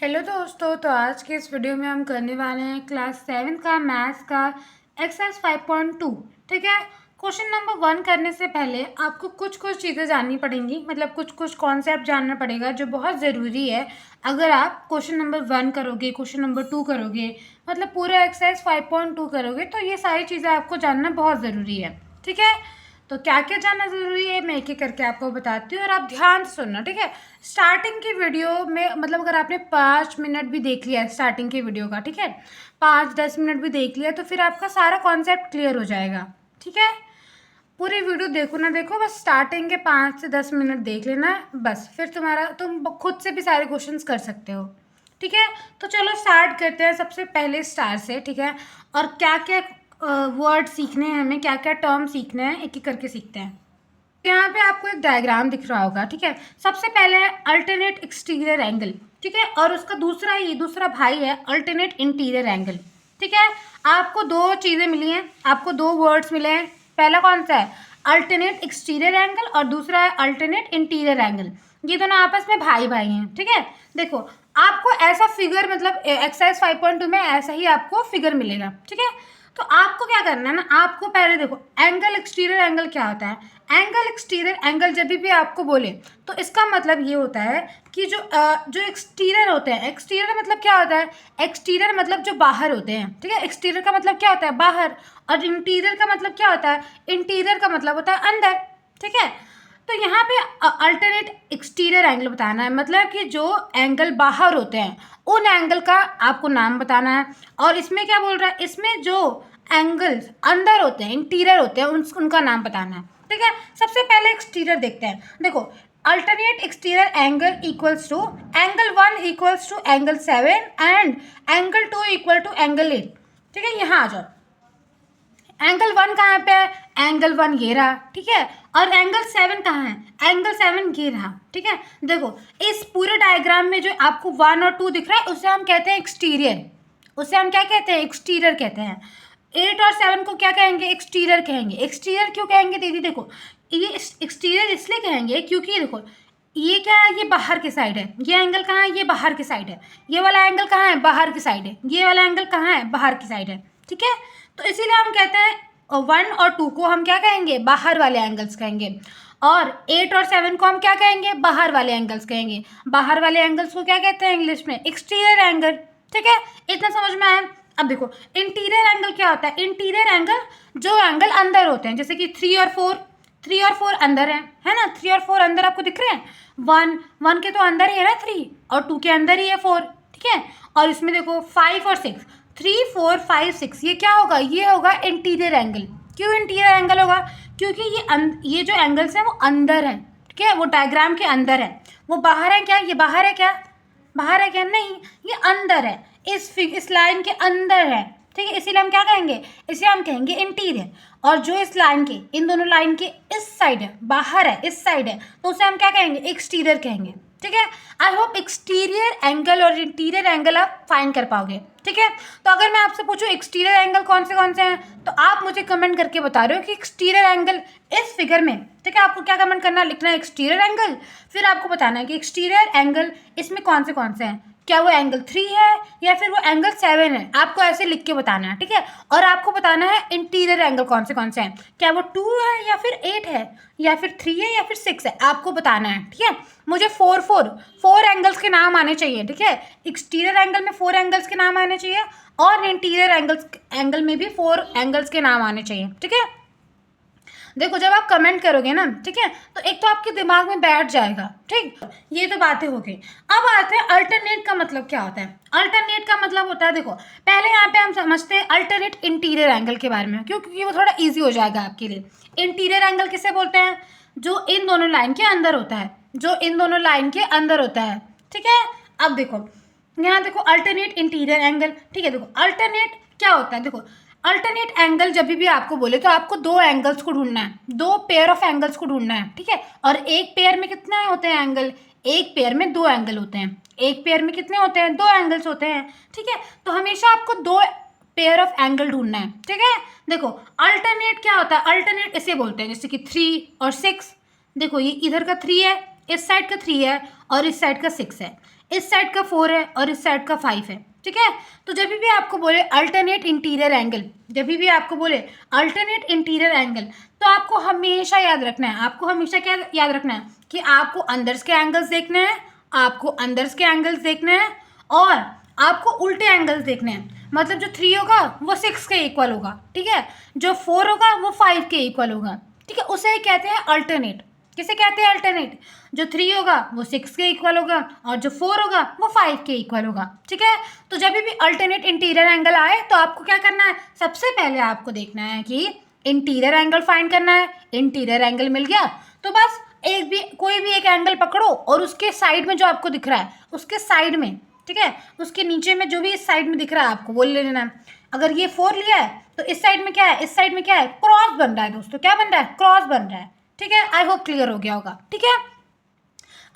Hello दोस्तों, तो आज के इस वीडियो में हम करने वाले हैं क्लास 7 का मैथ्स का एक्सरसाइज 5.2। ठीक है। क्वेश्चन नंबर 1 करने से पहले आपको कुछ कुछ चीज़ें जाननी पड़ेंगी, मतलब कुछ कुछ कॉन्सेप्ट जानना पड़ेगा जो बहुत ज़रूरी है। अगर आप क्वेश्चन नंबर 1 करोगे, क्वेश्चन नंबर 2 करोगे, मतलब पूरा एक्सरसाइज 5.2 करोगे, तो ये सारी चीज़ें आपको जानना बहुत ज़रूरी है। ठीक है। तो क्या क्या जानना ज़रूरी है मैं एक एक करके आपको बताती हूँ और आप ध्यान से सुनना। ठीक है। स्टार्टिंग की वीडियो में, मतलब अगर आपने 5 मिनट भी देख लिया स्टार्टिंग की वीडियो का, ठीक है, 5-10 मिनट भी देख लिया, तो फिर आपका सारा कॉन्सेप्ट क्लियर हो जाएगा। ठीक है। पूरी वीडियो देखो ना देखो, बस स्टार्टिंग के 5 से 10 मिनट देख लेना, बस फिर तुम खुद से भी सारे क्वेश्चंस कर सकते हो। ठीक है। तो चलो स्टार्ट करते हैं सबसे पहले स्टार से। ठीक है। और क्या क्या वर्ड सीखने हैं, हमें क्या क्या टर्म सीखने हैं, एक एक करके सीखते हैं। यहाँ पे आपको एक डायग्राम दिख रहा होगा। ठीक है। सबसे पहले है अल्टरनेट एक्सटीरियर एंगल। ठीक है। और उसका दूसरा भाई है अल्टरनेट इंटीरियर एंगल। ठीक है। आपको दो चीज़ें मिली हैं, आपको दो वर्ड्स मिले हैं। पहला कौन सा है? अल्टरनेट एक्सटीरियर एंगल, और दूसरा है अल्टरनेट इंटीरियर एंगल। ये दोनों आपस में भाई भाई हैं। ठीक है। देखो, आपको ऐसा फिगर, मतलब एक्सरसाइज 5.2 में ऐसा ही आपको फिगर मिलेगा। ठीक है। तो आपको क्या करना है ना, आपको पहले देखो एंगल एक्सटीरियर एंगल क्या होता है। एंगल एक्सटीरियर एंगल जब भी आपको बोले तो इसका मतलब ये होता है कि जो एक्सटीरियर होते हैं, एक्सटीरियर मतलब क्या होता है? एक्सटीरियर मतलब जो बाहर होते हैं। ठीक है। एक्सटीरियर का मतलब क्या होता है? बाहर। और इंटीरियर का मतलब क्या होता है? इंटीरियर का मतलब होता है अंदर। ठीक है। तो यहाँ पे अल्टरनेट एक्सटीरियर एंगल बताना है, मतलब कि जो एंगल बाहर होते हैं उन एंगल का आपको नाम बताना है। और इसमें क्या बोल रहा है? इसमें जो एंगल्स अंदर होते हैं, इंटीरियर होते हैं, उनका नाम बताना है। ठीक है। सबसे पहले एक्सटीरियर देखते हैं। देखो, alternate exterior angle equals to angle 1 equals to angle 7 and angle 2 equal to angle 8। ठीक है। यहाँ आ जाओ। एंगल 1 कहाँ पे है? एंगल 1 ये रहा। ठीक है। और एंगल 7 कहाँ है? एंगल 7 ये रहा। ठीक है। देखो, इस पूरे डायग्राम में जो आपको 1 और 2 दिख रहा है उसे हम कहते हैं एक्सटीरियर। उसे हम क्या कहते हैं? एक्सटीरियर कहते हैं। 8 और 7 को क्या कहेंगे? एक्सटीरियर कहेंगे। एक्सटीरियर क्यों कहेंगे दीदी? देखो, ये एक्सटीरियर इसलिए कहेंगे क्योंकि देखो, ये क्या है? ये बाहर की साइड है। ये एंगल कहाँ है? ये बाहर की साइड है। ये वाला एंगल कहाँ है? बाहर की साइड है। ये वाला एंगल कहाँ है? बाहर की साइड है। ठीक है। तो इसीलिए हम कहते हैं 1 और 2 को हम क्या कहेंगे? बाहर वाले एंगल्स कहेंगे। और 8 और 7 को हम क्या कहेंगे? बाहर वाले एंगल्स कहेंगे। बाहर वाले एंगल्स को क्या कहते हैं इंग्लिश में? Exterior angle. ठीक है। इतना समझ में आया? अब देखो, इंटीरियर एंगल क्या होता है? इंटीरियर एंगल जो एंगल अंदर होते हैं, जैसे कि 3 और 4 अंदर है ना? 3 और 4 अंदर आपको दिख रहे हैं। 1 के तो अंदर ही है ना 3, और 2 के अंदर ही है 4। ठीक है। और इसमें देखो 5 और 6, 3, 4, 5, 6, ये क्या होगा? ये होगा इंटीरियर एंगल। क्यों इंटीरियर एंगल होगा? क्योंकि ये जो एंगल्स हैं वो अंदर है। ठीक है। वो डायग्राम के अंदर है। वो बाहर है क्या? ये बाहर है क्या? बाहर है क्या? नहीं, ये अंदर है। इस लाइन के अंदर है। ठीक है। इसीलिए हम क्या कहेंगे? इसे हम कहेंगे इंटीरियर। और जो इस लाइन के, इन दोनों लाइन के इस साइड है, बाहर है, इस साइड है, तो उसे हम क्या कहेंगे? एक्सटीरियर कहेंगे। ठीक है। आई होप एक्सटीरियर एंगल और इंटीरियर एंगल आप फाइंड कर पाओगे। ठीक है। तो अगर मैं आपसे पूछूं एक्सटीरियर एंगल कौन से हैं, तो आप मुझे कमेंट करके बता रहे हो कि एक्सटीरियर एंगल इस फिगर में। ठीक है। आपको क्या कमेंट करना है? लिखना है एक्सटीरियर एंगल, फिर आपको बताना है कि एक्सटीरियर एंगल इसमें कौन से हैं। क्या वो एंगल 3 है या फिर वो एंगल 7 है? आपको ऐसे लिख के बताना है। ठीक है। और आपको बताना है इंटीरियर एंगल कौन से हैं। क्या वो 2 है या फिर 8 है या फिर 3 है या फिर 6 है? आपको बताना है। ठीक है। मुझे 4 एंगल्स के नाम आने चाहिए। ठीक है। एक्सटीरियर एंगल में 4 एंगल्स के नाम आने चाहिए, और इंटीरियर एंगल में भी 4 एंगल्स के नाम आने चाहिए। ठीक है। देखो, जब आप कमेंट करोगे ना, ठीक है, तो एक तो आपके दिमाग में बैठ जाएगा। ठीक, ये तो बातें हो गई। अब आते हैं अल्टरनेट का मतलब क्या होता है। अल्टरनेट का मतलब होता है, देखो पहले यहाँ पे हम समझते हैं अल्टरनेट इंटीरियर एंगल के बारे में, क्योंकि वो थोड़ा ईजी हो जाएगा आपके लिए। इंटीरियर एंगल किसे बोलते हैं? जो इन दोनों लाइन के अंदर होता है, जो इन दोनों लाइन के अंदर होता है। ठीक है। अब देखो, यहाँ देखो अल्टरनेट इंटीरियर एंगल। ठीक है। देखो अल्टरनेट क्या होता है? देखो, अल्टरनेट एंगल जब भी आपको बोले तो आपको दो एंगल्स को ढूंढना है, दो पेयर ऑफ एंगल्स को ढूंढना है। ठीक है। और एक पेयर में कितने होते हैं एंगल? एक पेयर में 2 एंगल होते हैं। एक पेयर में कितने होते हैं? 2 एंगल्स होते हैं। ठीक है। तो हमेशा आपको 2 पेयर ऑफ एंगल ढूंढना है। ठीक है। देखो, अल्टरनेट क्या होता है? अल्टरनेट इसे बोलते हैं, जैसे कि 3 और 6। देखो, ये इधर का 3 है, इस साइड का 3 है, और इस साइड का 6 है। इस साइड का 4 है और इस साइड का 5 है, ठीक है। तो जब भी आपको बोले अल्टरनेट इंटीरियर एंगल, जब भी आपको बोले अल्टरनेट इंटीरियर एंगल, तो आपको हमेशा याद रखना है, आपको हमेशा क्या याद रखना है कि आपको अंदर के एंगल्स देखने हैं, आपको अंदर के एंगल्स देखने हैं और आपको उल्टे एंगल्स देखने हैं। मतलब जो 3 होगा वो 6 के इक्वल होगा, ठीक है। जो 4 होगा वो 5 के इक्वल होगा, ठीक है। उसे कहते हैं अल्टरनेट। किसे कहते हैं अल्टरनेट? जो 3 होगा वो 6 के इक्वल होगा और जो 4 होगा वो 5 के इक्वल होगा, ठीक है। तो जब भी अल्टरनेट इंटीरियर एंगल आए तो आपको क्या करना है, सबसे पहले आपको देखना है कि इंटीरियर एंगल फाइंड करना है। इंटीरियर एंगल मिल गया तो बस कोई भी एक एंगल पकड़ो और उसके साइड में जो आपको दिख रहा है उसके साइड में, ठीक है, उसके नीचे में जो भी इस साइड में दिख रहा है आपको वो ले लेना है। अगर ये 4 लिया है तो इस साइड में क्या है, इस साइड में क्या है, क्रॉस बन रहा है दोस्तों। क्या बन रहा है? क्रॉस बन रहा है, ठीक है। आई होप क्लियर हो गया होगा, ठीक है।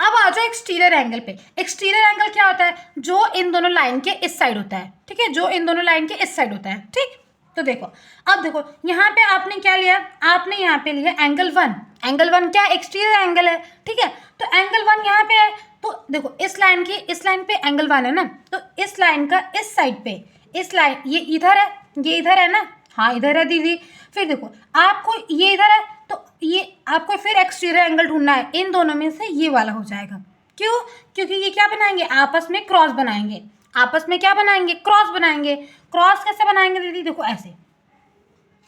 अब आ जाओ एक्सटीरियर एंगल पे। एक्सटीरियर एंगल क्या होता है? जो इन दोनों लाइन के इस साइड होता है, ठीक है, जो इन दोनों लाइन के इस साइड होता है, ठीक। तो देखो, अब देखो यहाँ पे आपने क्या लिया, आपने यहाँ पे लिया एंगल 1। एंगल 1 क्या एक्सटीरियर एंगल है, ठीक है। तो एंगल 1 यहाँ पे है, तो देखो इस लाइन पे एंगल 1 है ना, तो इस लाइन का इस साइड पे, इस लाइन ये इधर है, ये इधर है ना, हाँ इधर है दीदी। फिर देखो आपको ये इधर है तो ये आपको फिर एक्सटीरियर एंगल ढूंढना है, इन दोनों में से ये वाला हो जाएगा। क्यों? क्योंकि ये क्या बनाएंगे, आपस में क्रॉस बनाएंगे। आपस में क्या बनाएंगे? क्रॉस बनाएंगे। क्रॉस कैसे बनाएंगे दीदी? देखो ऐसे,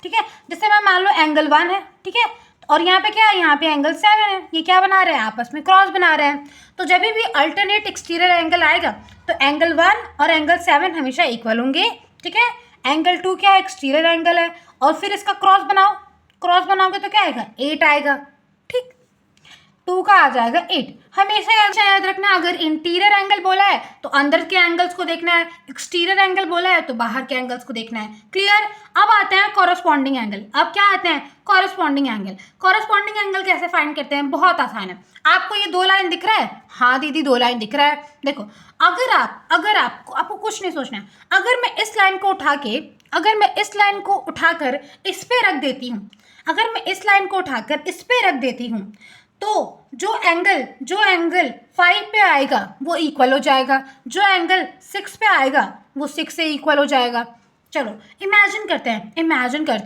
ठीक है। जैसे मैं मान लो एंगल 1 है, ठीक है, और यहाँ पे क्या है, यहाँ पे एंगल 7 है। ये क्या बना रहे हैं? आपस में क्रॉस बना रहे हैं। तो जब भी अल्टरनेट एक्सटीरियर एंगल आएगा तो एंगल 1 और एंगल 7 हमेशा इक्वल होंगे, ठीक है। एंगल 2 क्या है? एक्सटीरियर एंगल है, और फिर इसका क्रॉस बनाओ। क्रॉस बनाओगे तो क्या आएगा? 8 आएगा, ठीक। 2 का आ जाएगा 8। हमेशा याद रखना, अगर इंटीरियर एंगल बोला है तो अंदर के एंगल्स को देखना है, एक्सटीरियर एंगल बोला है तो बाहर के एंगल्स को देखना है। क्लियर? अब आते हैं कॉरस्पॉन्डिंग एंगल। अब क्या आते हैं? Corresponding angle. कॉरस्पॉन्डिंग एंगल कैसे फाइंड करते हैं? बहुत आसान है। आपको ये 2 लाइन दिख रहा है? हाँ दीदी 2 लाइन दिख रहा है। देखो, अगर आपको कुछ नहीं सोचना है। अगर मैं इस लाइन को उठाकर इस पे रख देती हूँ, अगर मैं इस लाइन को उठाकर इस पे रख देती हूँ तो जो एंगल 5 पे आएगा वो इक्वल हो जाएगा, जो एंगल 6 पे आएगा वो 6 से इक्वल हो जाएगा। चलो इमेजिन करते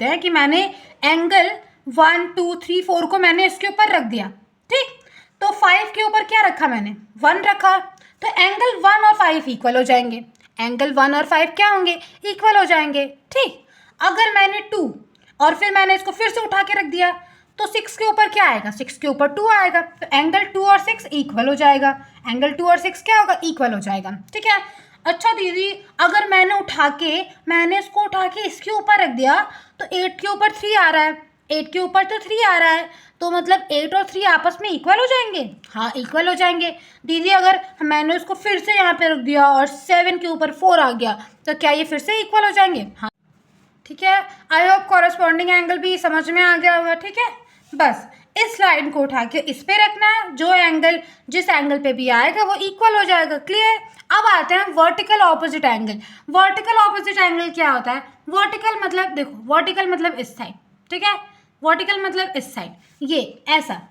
हैं कि मैंने एंगल 1 2 3 4 को मैंने इसके ऊपर रख दिया, ठीक। तो 5 के ऊपर क्या रखा मैंने? 1 रखा। तो एंगल 1 और 5 इक्वल हो जाएंगे। एंगल 1 और 5 क्या होंगे? इक्वल हो जाएंगे, ठीक। अगर मैंने 2 और फिर मैंने इसको फिर से उठा के रख दिया तो 6 के ऊपर क्या आएगा? 6 के ऊपर 2 आएगा। तो एंगल 2 और 6 इक्वल हो जाएगा। एंगल 2 और 6 क्या होगा? इक्वल हो जाएगा, ठीक है। अच्छा दीदी, अगर मैंने इसको उठा के इसके ऊपर रख दिया तो 8 के ऊपर 3 आ रहा है, 8 के ऊपर तो 3 आ रहा है, तो मतलब 8 और 3 आपस में इक्वल हो जाएंगे। हाँ इक्वल हो जाएंगे। दीदी अगर मैंने उसको फिर से यहाँ पे रख दिया और 7 के ऊपर 4 आ गया तो क्या ये फिर से इक्वल हो जाएंगे? हाँ, ठीक है। आई होप कॉरस्पॉन्डिंग एंगल भी समझ में आ गया होगा, ठीक है। बस इस लाइन को उठा के इस पे रखना है, जो एंगल जिस एंगल पे भी आएगा वो इक्वल हो जाएगा। क्लियर? अब आते हैं vertical opposite angle. Vertical opposite angle क्या होता है? वर्टिकल मतलब देखो, वर्टिकल मतलब इस साइड, ठीक है। वर्टिकल मतलब इस साइड, ये ऐसा,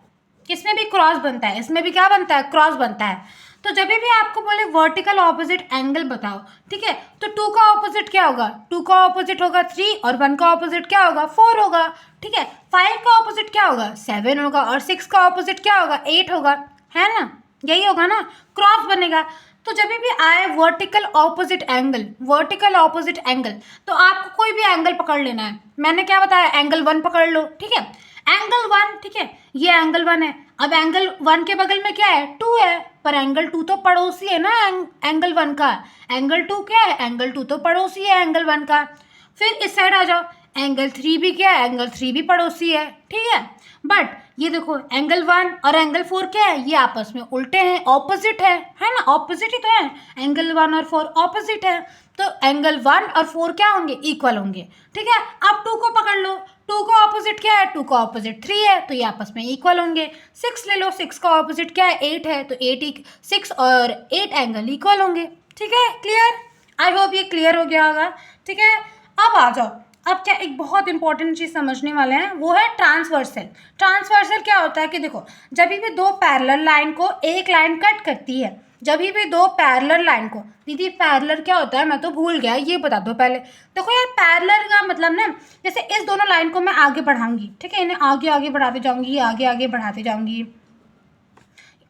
इसमें भी क्रॉस बनता है, इसमें भी क्या बनता है? क्रॉस बनता है। तो जब भी आपको बोले वर्टिकल ऑपोजिट एंगल बताओ, ठीक है, तो 2 का ऑपोजिट क्या होगा? 2 का ऑपोजिट होगा 3 और 1 का ऑपोजिट क्या होगा? 4 होगा, ठीक है। 5 का ऑपोजिट क्या होगा? 7 होगा और 6 का ऑपोजिट क्या होगा? 8 होगा, है ना? यही होगा ना, क्रॉस बनेगा। तो जब भी आए वर्टिकल ऑपोजिट एंगल, तो आपको कोई भी एंगल पकड़ लेना है। मैंने क्या बताया? एंगल 1 पकड़ लो, ठीक है। एंगल 1, ठीक है, ये एंगल 1 है। अब एंगल 1 के बगल में क्या है? 2 है, पर एंगल 2 तो पड़ोसी है ना एंगल 1 का। एंगल 2 क्या है? एंगल 2 तो पड़ोसी है एंगल 1 का। फिर इस साइड आ जाओ, एंगल 3 भी क्या है? एंगल 3 भी पड़ोसी है, ठीक है। बट ये देखो एंगल 1 और एंगल 4 क्या है? ये आपस में उल्टे हैं, ऑपोजिट है ना? ऑपोजिट ही तो है, एंगल 1 और 4 ऑपोजिट है। तो एंगल 1 और 4 क्या होंगे? इक्वल होंगे, ठीक है। अब 2 को पकड़ लो, 2 का ऑपोजिट क्या है? 2 का ऑपोजिट 3 है, तो ये आपस में इक्वल होंगे। 6 ले लो, 6 का ऑपोजिट क्या है? 8 है, तो 6 और 8 एंगल इक्वल होंगे, ठीक है। क्लियर? आई होप ये क्लियर हो गया होगा, ठीक है। अब आ जाओ, अब क्या एक बहुत इंपॉर्टेंट चीज़ समझने वाले हैं, वो है ट्रांसवर्सल। ट्रांसवर्सल क्या होता है कि देखो, जब भी 2 पैरेलल लाइन को एक लाइन कट करती है जब भी दो पैरेलल लाइन को, दीदी पैरेलल क्या होता है मैं तो भूल गया, ये बता दो पहले। देखो यार पैरेलल का मतलब ना, जैसे इस दोनों लाइन को मैं आगे बढ़ाऊंगी, ठीक है, इन्हें आगे आगे बढ़ाते जाऊंगी, आगे आगे बढ़ाते जाऊंगी,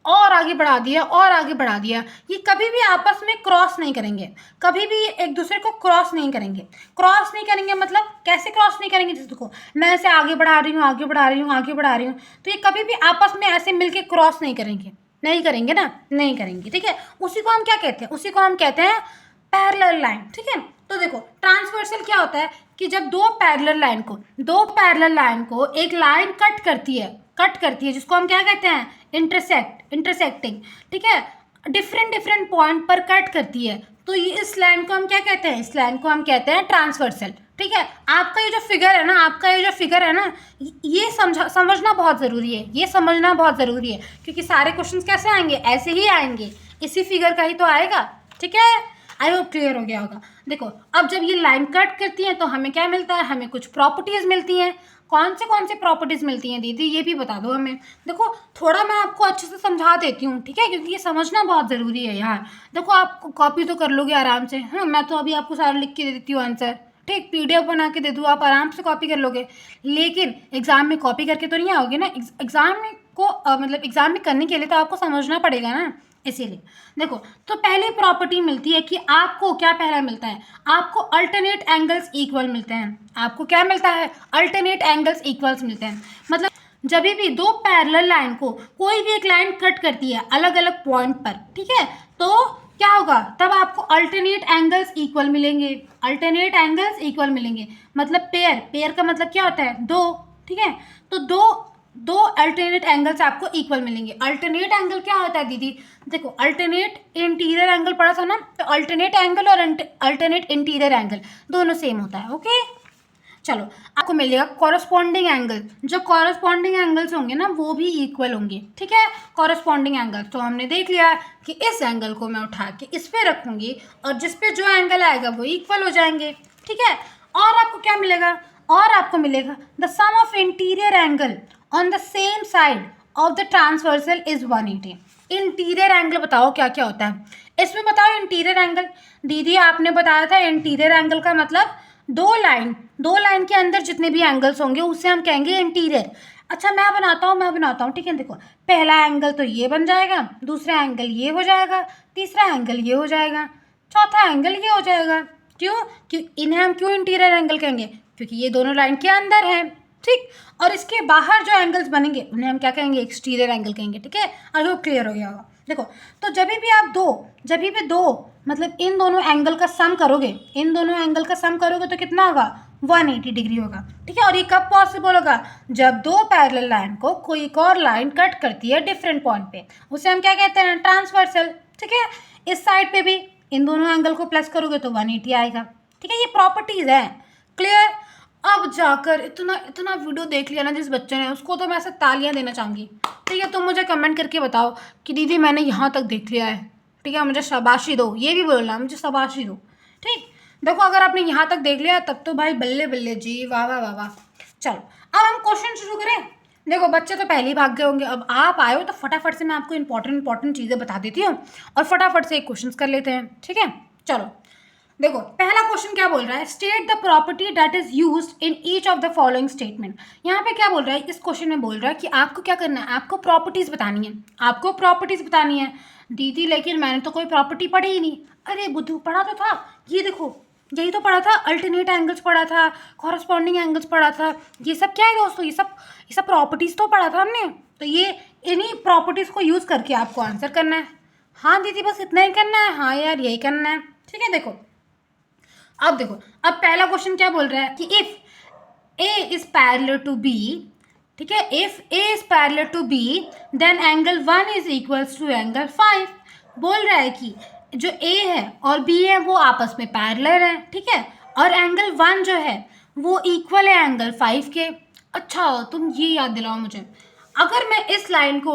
और आगे बढ़ा दिया और आगे बढ़ा दिया, ये कभी भी आपस में क्रॉस नहीं करेंगे, कभी भी एक दूसरे को क्रॉस नहीं करेंगे। क्रॉस नहीं करेंगे मतलब कैसे क्रॉस नहीं करेंगे, जैसे देखो मैं ऐसे आगे बढ़ा रही हूँ, आगे बढ़ा रही हूँ, आगे बढ़ा रही हूँ, तो ये कभी भी आपस में ऐसे मिलके क्रॉस नहीं करेंगे, नहीं करेंगे ना, नहीं करेंगे, ठीक है। उसी को हम क्या कहते हैं, उसी को हम कहते हैं पैरेलल लाइन, ठीक है। तो देखो ट्रांसवर्सल क्या होता है कि जब दो पैरेलल लाइन को एक लाइन कट करती है, जिसको हम क्या कहते हैं, इंटरसेक्टिंग, ठीक है, डिफरेंट पॉइंट पर कट करती है, तो ये इस लाइन को हम क्या कहते हैं, इस लाइन को हम कहते हैं ट्रांसवर्सल, ठीक है। आपका ये जो फिगर है ना, ये समझना बहुत ज़रूरी है, ये समझना बहुत ज़रूरी है, क्योंकि सारे क्वेश्चंस कैसे आएंगे, ऐसे ही आएंगे, इसी फिगर का ही तो आएगा, ठीक है। आई होप क्लियर हो गया होगा। देखो अब जब ये लाइन कट करती है तो हमें क्या मिलता है, हमें कुछ प्रॉपर्टीज़ मिलती हैं। कौन से प्रॉपर्टीज़ मिलती हैं दीदी, ये भी बता दो हमें। देखो थोड़ा मैं आपको अच्छे से समझा देती हूँ, ठीक है, क्योंकि ये समझना बहुत ज़रूरी है यार। देखो आप कॉपी तो कर लोगे आराम से, हाँ मैं तो अभी आपको सारा लिख के दे देती हूँ आंसर, ठीक, PDF बना के दे दूँ, आप आराम से कॉपी कर लोगे, लेकिन एग्ज़ाम में कॉपी करके तो नहीं आओगे ना, एग्ज़ाम में को मतलब एग्ज़ाम में करने के लिए तो आपको समझना पड़ेगा ना, इसीलिए। देखो तो पहली प्रॉपर्टी मिलती है कि आपको क्या पहला मिलता है, आपको अल्टरनेट एंगल्स इक्वल मिलते हैं। आपको क्या मिलता है, अल्टरनेट एंगल्स इक्वल्स मिलते हैं। मतलब जब भी दो पैरेलल लाइन को कोई भी एक लाइन कट करती है अलग अलग पॉइंट पर, ठीक है, तो क्या होगा, तब आपको अल्टरनेट एंगल्स इक्वल मिलेंगे, अल्टरनेट एंगल्स इक्वल मिलेंगे। मतलब पेयर का मतलब क्या होता है, दो, ठीक है, तो दो अल्टरनेट एंगल्स आपको इक्वल मिलेंगे। अल्टरनेट एंगल क्या होता है दीदी, देखो अल्टरनेट इंटीरियर एंगल पढ़ा था ना, तो अल्टरनेट एंगल और अल्टरनेट इंटीरियर एंगल दोनों सेम होता है, ओके। चलो आपको मिलेगा कॉरस्पॉन्डिंग एंगल, जो कॉरस्पॉन्डिंग एंगल्स होंगे ना वो भी इक्वल होंगे, ठीक है। कॉरस्पॉन्डिंग एंगल तो हमने देख लिया कि इस एंगल को मैं उठा के इस पे रखूँगी और जिस पे जो एंगल आएगा वो इक्वल हो जाएंगे, ठीक है। और आपको क्या मिलेगा, और आपको मिलेगा the sum of interior angle on the same side of the transversal is 180। Interior angle बताओ क्या क्या होता है इसमें, बताओ इंटीरियर एंगल। दीदी आपने बताया था इंटीरियर एंगल का मतलब दो लाइन के अंदर जितने भी एंगल्स होंगे उसे हम कहेंगे इंटीरियर। अच्छा मैं बनाता हूँ, ठीक है। देखो पहला एंगल तो ये बन जाएगा, दूसरा एंगल ये हो जाएगा, तीसरा एंगल ये हो जाएगा, चौथा एंगल ये हो जाएगा। क्यों इन्हें हम क्यों इंटीरियर एंगल कहेंगे, क्योंकि ये दोनों लाइन के अंदर हैं, ठीक। और इसके बाहर जो एंगल्स बनेंगे उन्हें हम क्या कहेंगे, एक्सटीरियर एंगल कहेंगे, ठीक है। आई होप क्लियर हो गया होगा। देखो तो जब भी दो मतलब इन दोनों एंगल का सम करोगे तो कितना होगा, 180 डिग्री होगा, ठीक है। और ये कब पॉसिबल होगा, जब दो पैरेलल लाइन को कोई एक और लाइन कट करती है डिफरेंट पॉइंट पे, उसे हम क्या कहते हैं, ट्रांसवर्सल, ठीक है। इस साइड पे भी इन दोनों एंगल को प्लस करोगे तो 180 आएगा, ठीक है। ये प्रॉपर्टीज़ हैं, क्लियर। अब जाकर इतना वीडियो देख लिया ना जिस बच्चे ने, उसको तो मैं ऐसे तालियां देना चाहूँगी, ठीक है। तुम मुझे कमेंट करके बताओ कि दीदी मैंने यहाँ तक देख लिया है, ठीक है, मुझे शाबाशी दो, ये भी बोलना मुझे शाबाशी दो, ठीक। देखो अगर आपने यहाँ तक देख लिया तब तो भाई बल्ले बल्ले जी, वाह वाह वाह वाह। चलो अब हम क्वेश्चन शुरू करें। देखो बच्चे तो पहले ही भाग गए होंगे, अब आप आए हो तो फटाफट से मैं आपको इंपॉर्टेंट चीज़ें बता देती हूँ और फटाफट से एक क्वेश्चन कर लेते हैं, ठीक है। चलो देखो पहला क्वेश्चन क्या बोल रहा है, state the property that is used in each of the following statement. यहाँ पे क्या बोल रहा है, इस क्वेश्चन में बोल रहा है कि आपको क्या करना है, आपको प्रॉपर्टीज बतानी है। दीदी लेकिन मैंने तो कोई प्रॉपर्टी पढ़ी ही नहीं। अरे बुद्धू पढ़ा तो था, ये देखो यही तो पढ़ा था, अल्टरनेट एंगल्स पढ़ा था, कॉरस्पॉन्डिंग एंगल्स पढ़ा था, ये सब क्या है दोस्तों, ये सब प्रॉपर्टीज़ तो पढ़ा था हमने। तो ये इन्हीं प्रॉपर्टीज़ को यूज़ करके आपको आंसर करना है। हाँ दीदी बस इतना ही करना है, हाँ यार यही करना है, ठीक है। देखो अब पहला क्वेश्चन क्या बोल रहा है कि if A is parallel to B, ठीक है, if A is parallel to B then angle 1 is equals to angle 5। बोल रहा है कि जो ए है और बी है वो आपस में पैरेलल है, ठीक है, और एंगल 1 जो है वो इक्वल है एंगल 5 के। अच्छा तुम ये याद दिलाओ मुझे, अगर मैं इस लाइन को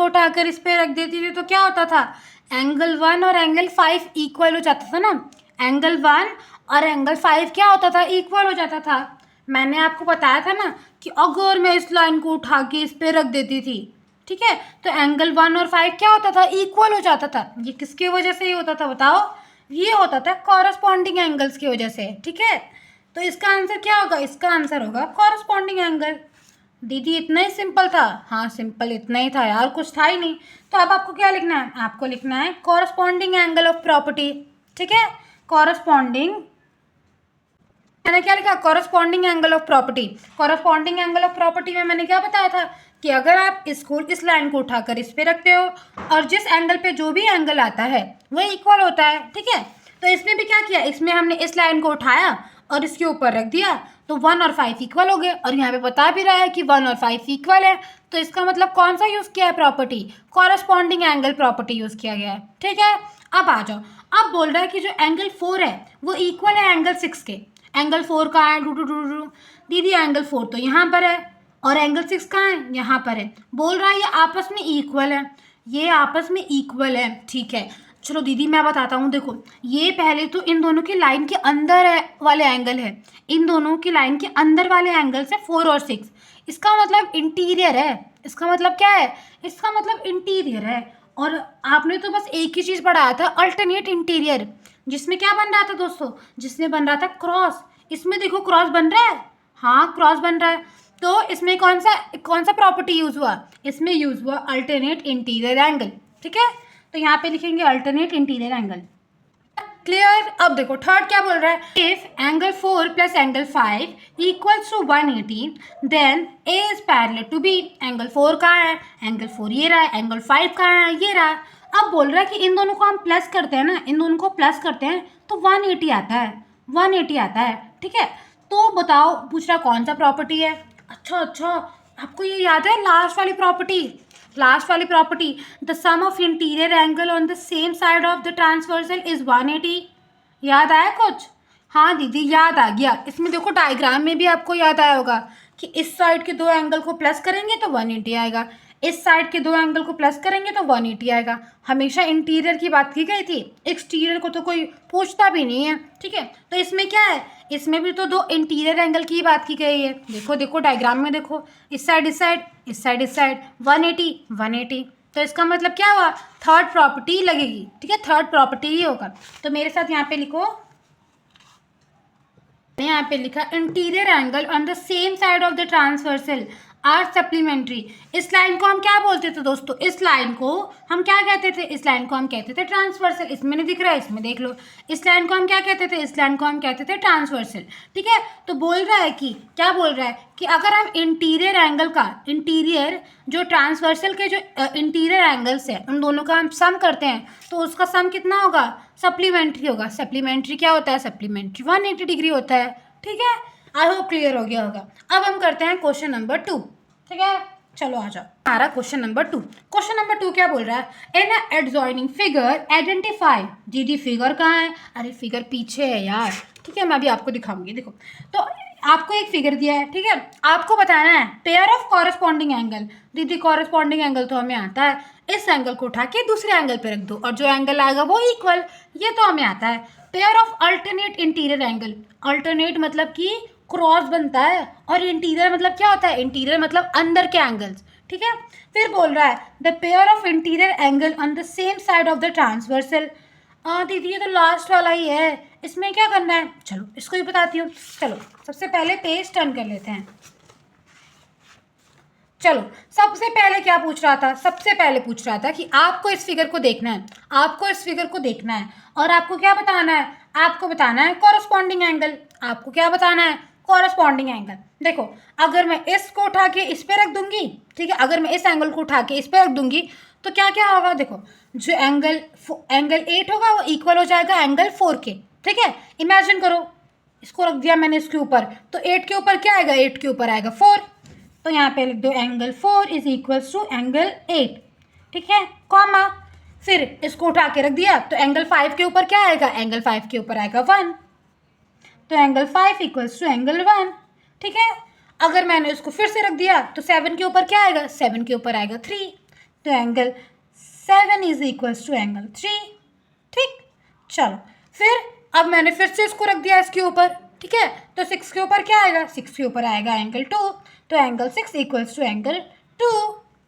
उठाकर इस पे रख देती थी तो क्या होता था, एंगल 1 और एंगल 5 इक्वल हो जाता था ना। एंगल 1 और एंगल 5 क्या होता था, इक्वल हो जाता था। मैंने आपको बताया था ना कि अगर मैं इस लाइन को उठा के इस पे रख देती थी ठीक है। तो एंगल 1 और 5 क्या होता था, इक्वल हो जाता था। ये किसकी वजह से ये होता था बताओ, ये होता था कॉरस्पॉन्डिंग एंगल्स की वजह से, ठीक है। तो इसका आंसर क्या होगा, इसका आंसर होगा कॉरस्पॉन्डिंग एंगल। दीदी इतना ही सिंपल था, हाँ सिंपल इतना ही था यार, कुछ था ही नहीं। तो अब आपको क्या लिखना है, आपको लिखना है कॉरस्पॉन्डिंग एंगल ऑफ प्रॉपर्टी, ठीक है। कॉरस्पॉन्डिंग, मैंने क्या लिखा, corresponding angle of property. Corresponding angle of property में मैंने क्या बताया था कि अगर आप इस लाइन को उठाकर इस पे रखते हो और जिस एंगल पे जो भी एंगल आता है वह इक्वल होता है, ठीक है। तो इसमें भी क्या किया, इसमें हमने इस लाइन को उठाया और इसके ऊपर रख दिया, तो 1 और 5 इक्वल हो गए। और यहाँ पे बता भी रहा है कि 1 और 5 इक्वल है, तो इसका मतलब कौन सा यूज़ किया है property, corresponding angle property use किया गया है, ठीक है। अब आ जाओ, अब बोल रहा है कि जो एंगल 4 है वो इक्वल है एंगल 6 के। एंगल 4 कहाँ है, डू डू डू डू, दीदी एंगल 4 तो यहाँ पर है और एंगल 6 कहाँ है, यहाँ पर है। बोल रहा है ये आपस में इक्वल है, ये आपस में इक्वल है, ठीक है। चलो दीदी मैं बताता हूँ, देखो ये पहले तो इन दोनों की लाइन के अंदर है वाले एंगल है, इन दोनों की लाइन के अंदर वाले एंगल से 4 और 6, इसका मतलब इंटीरियर है। इसका मतलब क्या है, इसका मतलब इंटीरियर है। और आपने तो बस एक ही चीज़ पढ़ाया था, अल्टरनेट इंटीरियर, जिसमें क्या बन रहा था दोस्तों, जिसमें बन रहा था क्रॉस। इसमें देखो क्रॉस बन रहा है, हाँ क्रॉस बन रहा है। तो इसमें कौन सा प्रॉपर्टी यूज़ हुआ, इसमें यूज़ हुआ अल्टरनेट इंटीरियर एंगल, ठीक है। तो यहाँ पे लिखेंगे अल्टरनेट इंटीरियर एंगल, क्लियर। अब देखो थर्ड क्या बोल रहा है, if angle 4 plus angle 5 equals to 180 then A is parallel to B. Angle 4 कहाँ है, एंगल 4 ये रहा है, एंगल 5 कहाँ है, ये रहा है। अब बोल रहा है कि इन दोनों को हम प्लस करते हैं ना, इन दोनों को प्लस करते हैं तो 180 आता है, 180 आता है, ठीक है। तो बताओ, पूछ रहा कौन सा प्रॉपर्टी है। अच्छा, आपको ये याद है लास्ट वाली प्रॉपर्टी, लास्ट वाली property, the sum of interior angle on the same side of the transversal is 180। याद आया कुछ, हाँ दीदी याद आ गया। इसमें देखो डायग्राम में भी आपको याद आया होगा कि इस साइड के दो एंगल को प्लस करेंगे तो 180 आएगा, इस साइड के दो एंगल को प्लस करेंगे तो 180 आएगा। हमेशा इंटीरियर की बात की गई थी, एक्सटीरियर को तो कोई पूछता भी नहीं है, ठीक है। तो इसमें क्या है, इसमें भी तो दो इंटीरियर एंगल की बात की गई है। देखो देखो डायग्राम में देखो, इस साइड इस साइड, इस साइड इस साइड, 180 180। तो इसका मतलब क्या हुआ, थर्ड प्रॉपर्टी लगेगी, ठीक है, थर्ड प्रॉपर्टी ही होगा। तो मेरे साथ यहाँ पे लिखो, यहाँ पे लिखा interior angle on the same side of the transversal are supplementary. इस लाइन को हम क्या बोलते थे दोस्तों, इस लाइन को हम क्या कहते थे, इस लाइन को हम कहते थे ट्रांसवर्सल। इसमें नहीं दिख रहा है, इसमें देख लो, इस लाइन को हम क्या कहते थे, इस लाइन को हम कहते थे ट्रांसवर्सल, ठीक है। तो बोल रहा है कि क्या बोल रहा है कि अगर हम इंटीरियर एंगल का, इंटीरियर जो ट्रांसवर्सल के जो इंटीरियर एंगल्स हैं उन दोनों का हम सम करते हैं तो उसका सम कितना होगा, सप्लीमेंट्री होगा। सप्लीमेंट्री क्या होता है, सप्लीमेंट्री 180 डिग्री होता है, ठीक है। आई होप क्लियर हो गया होगा। अब हम करते हैं क्वेश्चन नंबर 2, ठीक है। चलो आ जाओ, हमारा क्वेश्चन नंबर 2। क्वेश्चन नंबर 2 क्या बोल रहा है, इन एडजॉइनिंग फिगर आइडेंटिफाई। दीदी फिगर कहाँ है, अरे फिगर पीछे है यार, ठीक है, मैं भी आपको दिखाऊंगी। देखो तो आपको एक फिगर दिया है, ठीक है, आपको बताना है पेयर ऑफ कॉरस्पॉन्डिंग एंगल। दीदी कॉरस्पॉन्डिंग एंगल तो हमें आता है, इस एंगल को उठा के दूसरे एंगल पे रख दो और जो एंगल आएगा वो इक्वल, ये तो हमें आता है। Pair of alternate interior angle, alternate मतलब कि क्रॉस बनता है, और इंटीरियर मतलब क्या होता है, इंटीरियर मतलब अंदर के एंगल्स, ठीक है। फिर बोल रहा है the pair of interior angle on the same side of the transversal. दीदी ये तो लास्ट वाला ही है, इसमें क्या करना है, चलो इसको ही बताती हूँ। चलो सबसे पहले पेज टर्न कर लेते हैं। चलो सबसे पहले क्या पूछ रहा था, सबसे पहले पूछ रहा था कि आपको इस फिगर को देखना है, आपको इस फिगर को देखना है और आपको क्या बताना है, आपको बताना है कॉरस्पॉन्डिंग एंगल। आपको क्या बताना है, कॉरस्पॉन्डिंग एंगल। देखो अगर मैं इसको उठा के इस पे रख दूंगी, ठीक है, अगर मैं इस एंगल को उठा के इस पे रख दूंगी तो क्या क्या होगा, देखो जो एंगल 8 होगा वो इक्वल हो जाएगा एंगल 4 के, ठीक है। इमेजिन करो इसको रख दिया मैंने इसके ऊपर, तो 8 के ऊपर क्या आएगा, 8 के ऊपर आएगा 4, तो यहाँ पे लिख दो angle 4 is equals to angle 8, ठीक है, कॉमा। फिर इसको उठा के रख दिया तो एंगल 5 के ऊपर क्या आएगा, एंगल 5 के ऊपर आएगा 1, तो एंगल 5 इक्वल्स टू एंगल 1, ठीक है। अगर मैंने इसको फिर से रख दिया तो 7 के ऊपर क्या आएगा, 7 के ऊपर आएगा 3, तो angle 7 is equals to angle 3, ठीक। चलो फिर अब मैंने फिर से इसको रख दिया इसके ऊपर, ठीक है, तो 6 के ऊपर क्या आएगा, 6 के ऊपर आएगा एंगल 2, तो angle 6 equals to angle 2,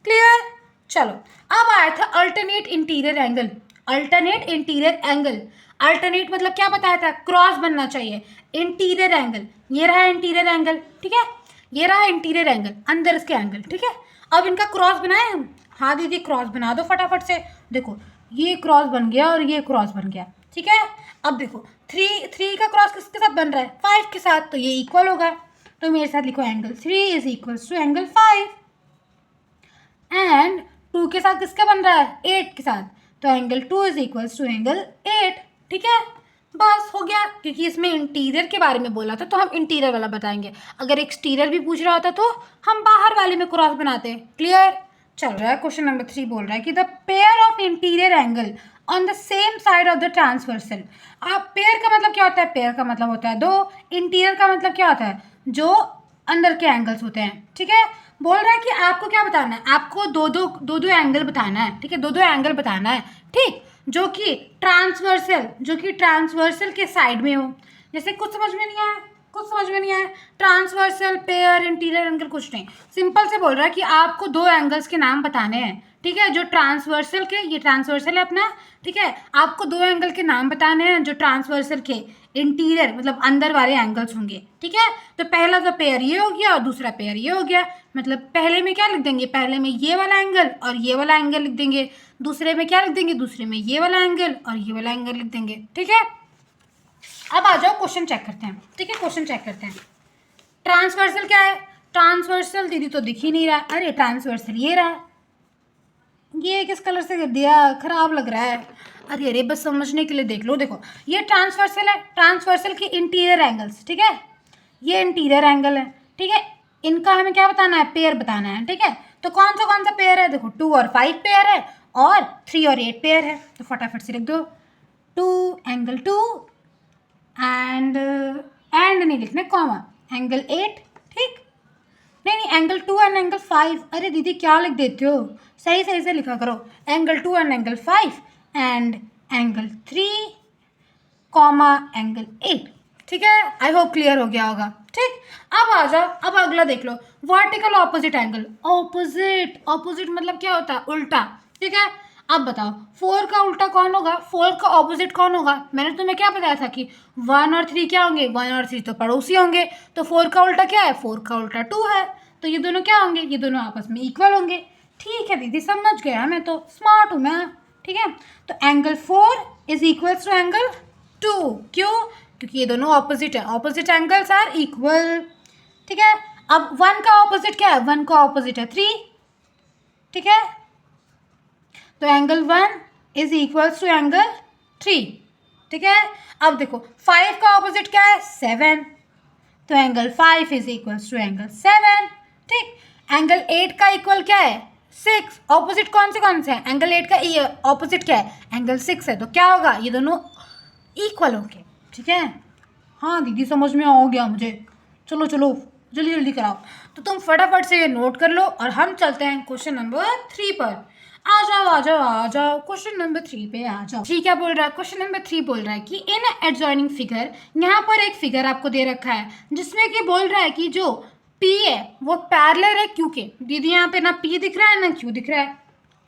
clear. चलो अब आया था alternate interior angle. Alternate interior angle, alternate मतलब क्या बताया था, क्रॉस बनना चाहिए। इंटीरियर एंगल, ये रहा इंटीरियर एंगल, ठीक है, ये रहा इंटीरियर एंगल, अंदर इसके एंगल, ठीक है। अब इनका क्रॉस बनाए हम। हाँ दीदी क्रॉस बना दो फटाफट से। देखो ये क्रॉस बन गया और ये क्रॉस बन गया, ठीक है। अब देखो थ्री का क्रॉस किसके साथ बन रहा है, 5 के साथ, तो ये इक्वल होगा। तो मेरे साथ लिखो angle 3 is equals to angle 5। And 2 के साथ किसका बन रहा है, 8 के साथ, तो angle 2 is equals to angle 8, ठीक है। बस हो गया, क्योंकि इसमें इंटीरियर के बारे में बोला था तो हम इंटीरियर वाला बताएंगे। अगर एक्सटीरियर भी पूछ रहा होता तो हम बाहर वाले में क्रॉस बनाते हैं। क्लियर चल रहा है। क्वेश्चन नंबर 3 बोल रहा है कि the pair of interior angle on the same side of the transversal. आप पेयर का मतलब क्या होता है, पेयर का मतलब होता है दो, इंटीरियर का मतलब क्या होता है, जो अंदर के एंगल्स होते हैं, ठीक है। बोल रहा है कि आपको क्या बताना है, आपको दो दो एंगल बताना है, ठीक है, दो दो एंगल बताना है, ठीक, जो कि ट्रांसवर्सल के साइड में हो। जैसे कुछ समझ में नहीं आया, कुछ समझ में नहीं आया, ट्रांसवर्सल, पेयर, इंटीरियर एंगल कुछ नहीं, सिंपल से बोल रहा है कि आपको दो एंगल्स के नाम बताने हैं, ठीक है, जो ट्रांसवर्सल के, ये ट्रांसवर्सल है अपना, ठीक है, आपको दो एंगल के नाम बताने हैं जो ट्रांसवर्सल के इंटीरियर मतलब अंदर वाले एंगल्स होंगे, ठीक है। तो पहला तो पेयर ये हो गया और दूसरा पेयर ये हो गया, मतलब पहले में क्या लिख देंगे, पहले में ये वाला एंगल और ये वाला एंगल लिख देंगे, दूसरे में क्या लिख देंगे, दूसरे में ये वाला एंगल और ये वाला एंगल लिख देंगे, ठीक है। अब आ जाओ क्वेश्चन चेक करते हैं, ठीक है, क्वेश्चन चेक करते हैं। ट्रांसवर्सल क्या है, ट्रांसवर्सल दीदी तो दिख ही नहीं रहा, अरे ट्रांसवर्सल ये रहा, ये किस कलर से कर दिया, खराब लग रहा है, अरे अरे बस समझने के लिए देख लो। देखो ये ट्रांसवर्सल है, ट्रांसवर्सल के इंटीरियर एंगल्स, ठीक है, ये इंटीरियर एंगल है, ठीक है, इनका हमें क्या बताना है, पेयर बताना है, ठीक है। तो कौन सा पेयर है, देखो 2 और 5 पेयर है और 3 और 8 पेयर है, तो फटाफट से लिख दो 2 एंगल 2 एंड नहीं लिखना कॉमा, एंगल 8, ठीक, नहीं एंगल 2 एंड एंगल 5, अरे दीदी क्या लिख देते हो, सही सही से लिखा करो, angle 2 and angle 5 and angle 3 comma angle 8, ठीक है। आई होप क्लियर हो गया होगा, ठीक। अब आ जाओ, अब अगला देख लो, vertical opposite angle. Opposite, opposite मतलब क्या होता है, उल्टा, ठीक है। अब बताओ 4 का उल्टा कौन होगा, 4 का ऑपोजिट कौन होगा, मैंने तुम्हें क्या बताया था कि 1 और 3 क्या होंगे, 1 और 3 तो पड़ोसी होंगे, तो 4 का उल्टा क्या है, 4 का उल्टा 2 है, तो ये दोनों क्या होंगे, ये दोनों आपस में इक्वल होंगे, ठीक है दीदी समझ गया, मैं तो स्मार्ट हूँ मैं, ठीक है। तो angle 4 is equals to angle 2, क्यों, क्योंकि ये दोनों ऑपोजिट है, ऑपोजिट एंगल्स आर इक्वल, ठीक है। अब 1 का ऑपोजिट क्या है, 1 का ऑपोजिट है 3, ठीक है, तो angle 1 is equals to angle 3, ठीक है। अब देखो 5 का ऑपोजिट क्या है, 7, तो angle 5 is equals to angle 7, ठीक। एंगल 8 का इक्वल क्या है, 6, ऑपोजिट कौन से हैं, एंगल 8 का ऑपोजिट क्या है, एंगल 6 है, तो क्या होगा, ये दोनों इक्वल होंगे, ठीक है। हाँ दीदी समझ में आ गया मुझे, चलो चलो जल्दी जल्दी कराओ, तो तुम फटाफट से ये नोट कर लो और हम चलते हैं क्वेश्चन नंबर 3 पर। आ जाओ आ जाओ आ जाओ, क्वेश्चन नंबर 3 पे आ जाओ। ठीक है, बोल रहा है क्वेश्चन नंबर 3 बोल रहा है कि इन एडजॉइनिंग फिगर, यहाँ पर एक फिगर आपको दे रखा है जिसमें कि बोल रहा है कि जो P है वो पैरेलल है Q के। दीदी यहाँ पे ना P दिख रहा है ना Q दिख रहा है,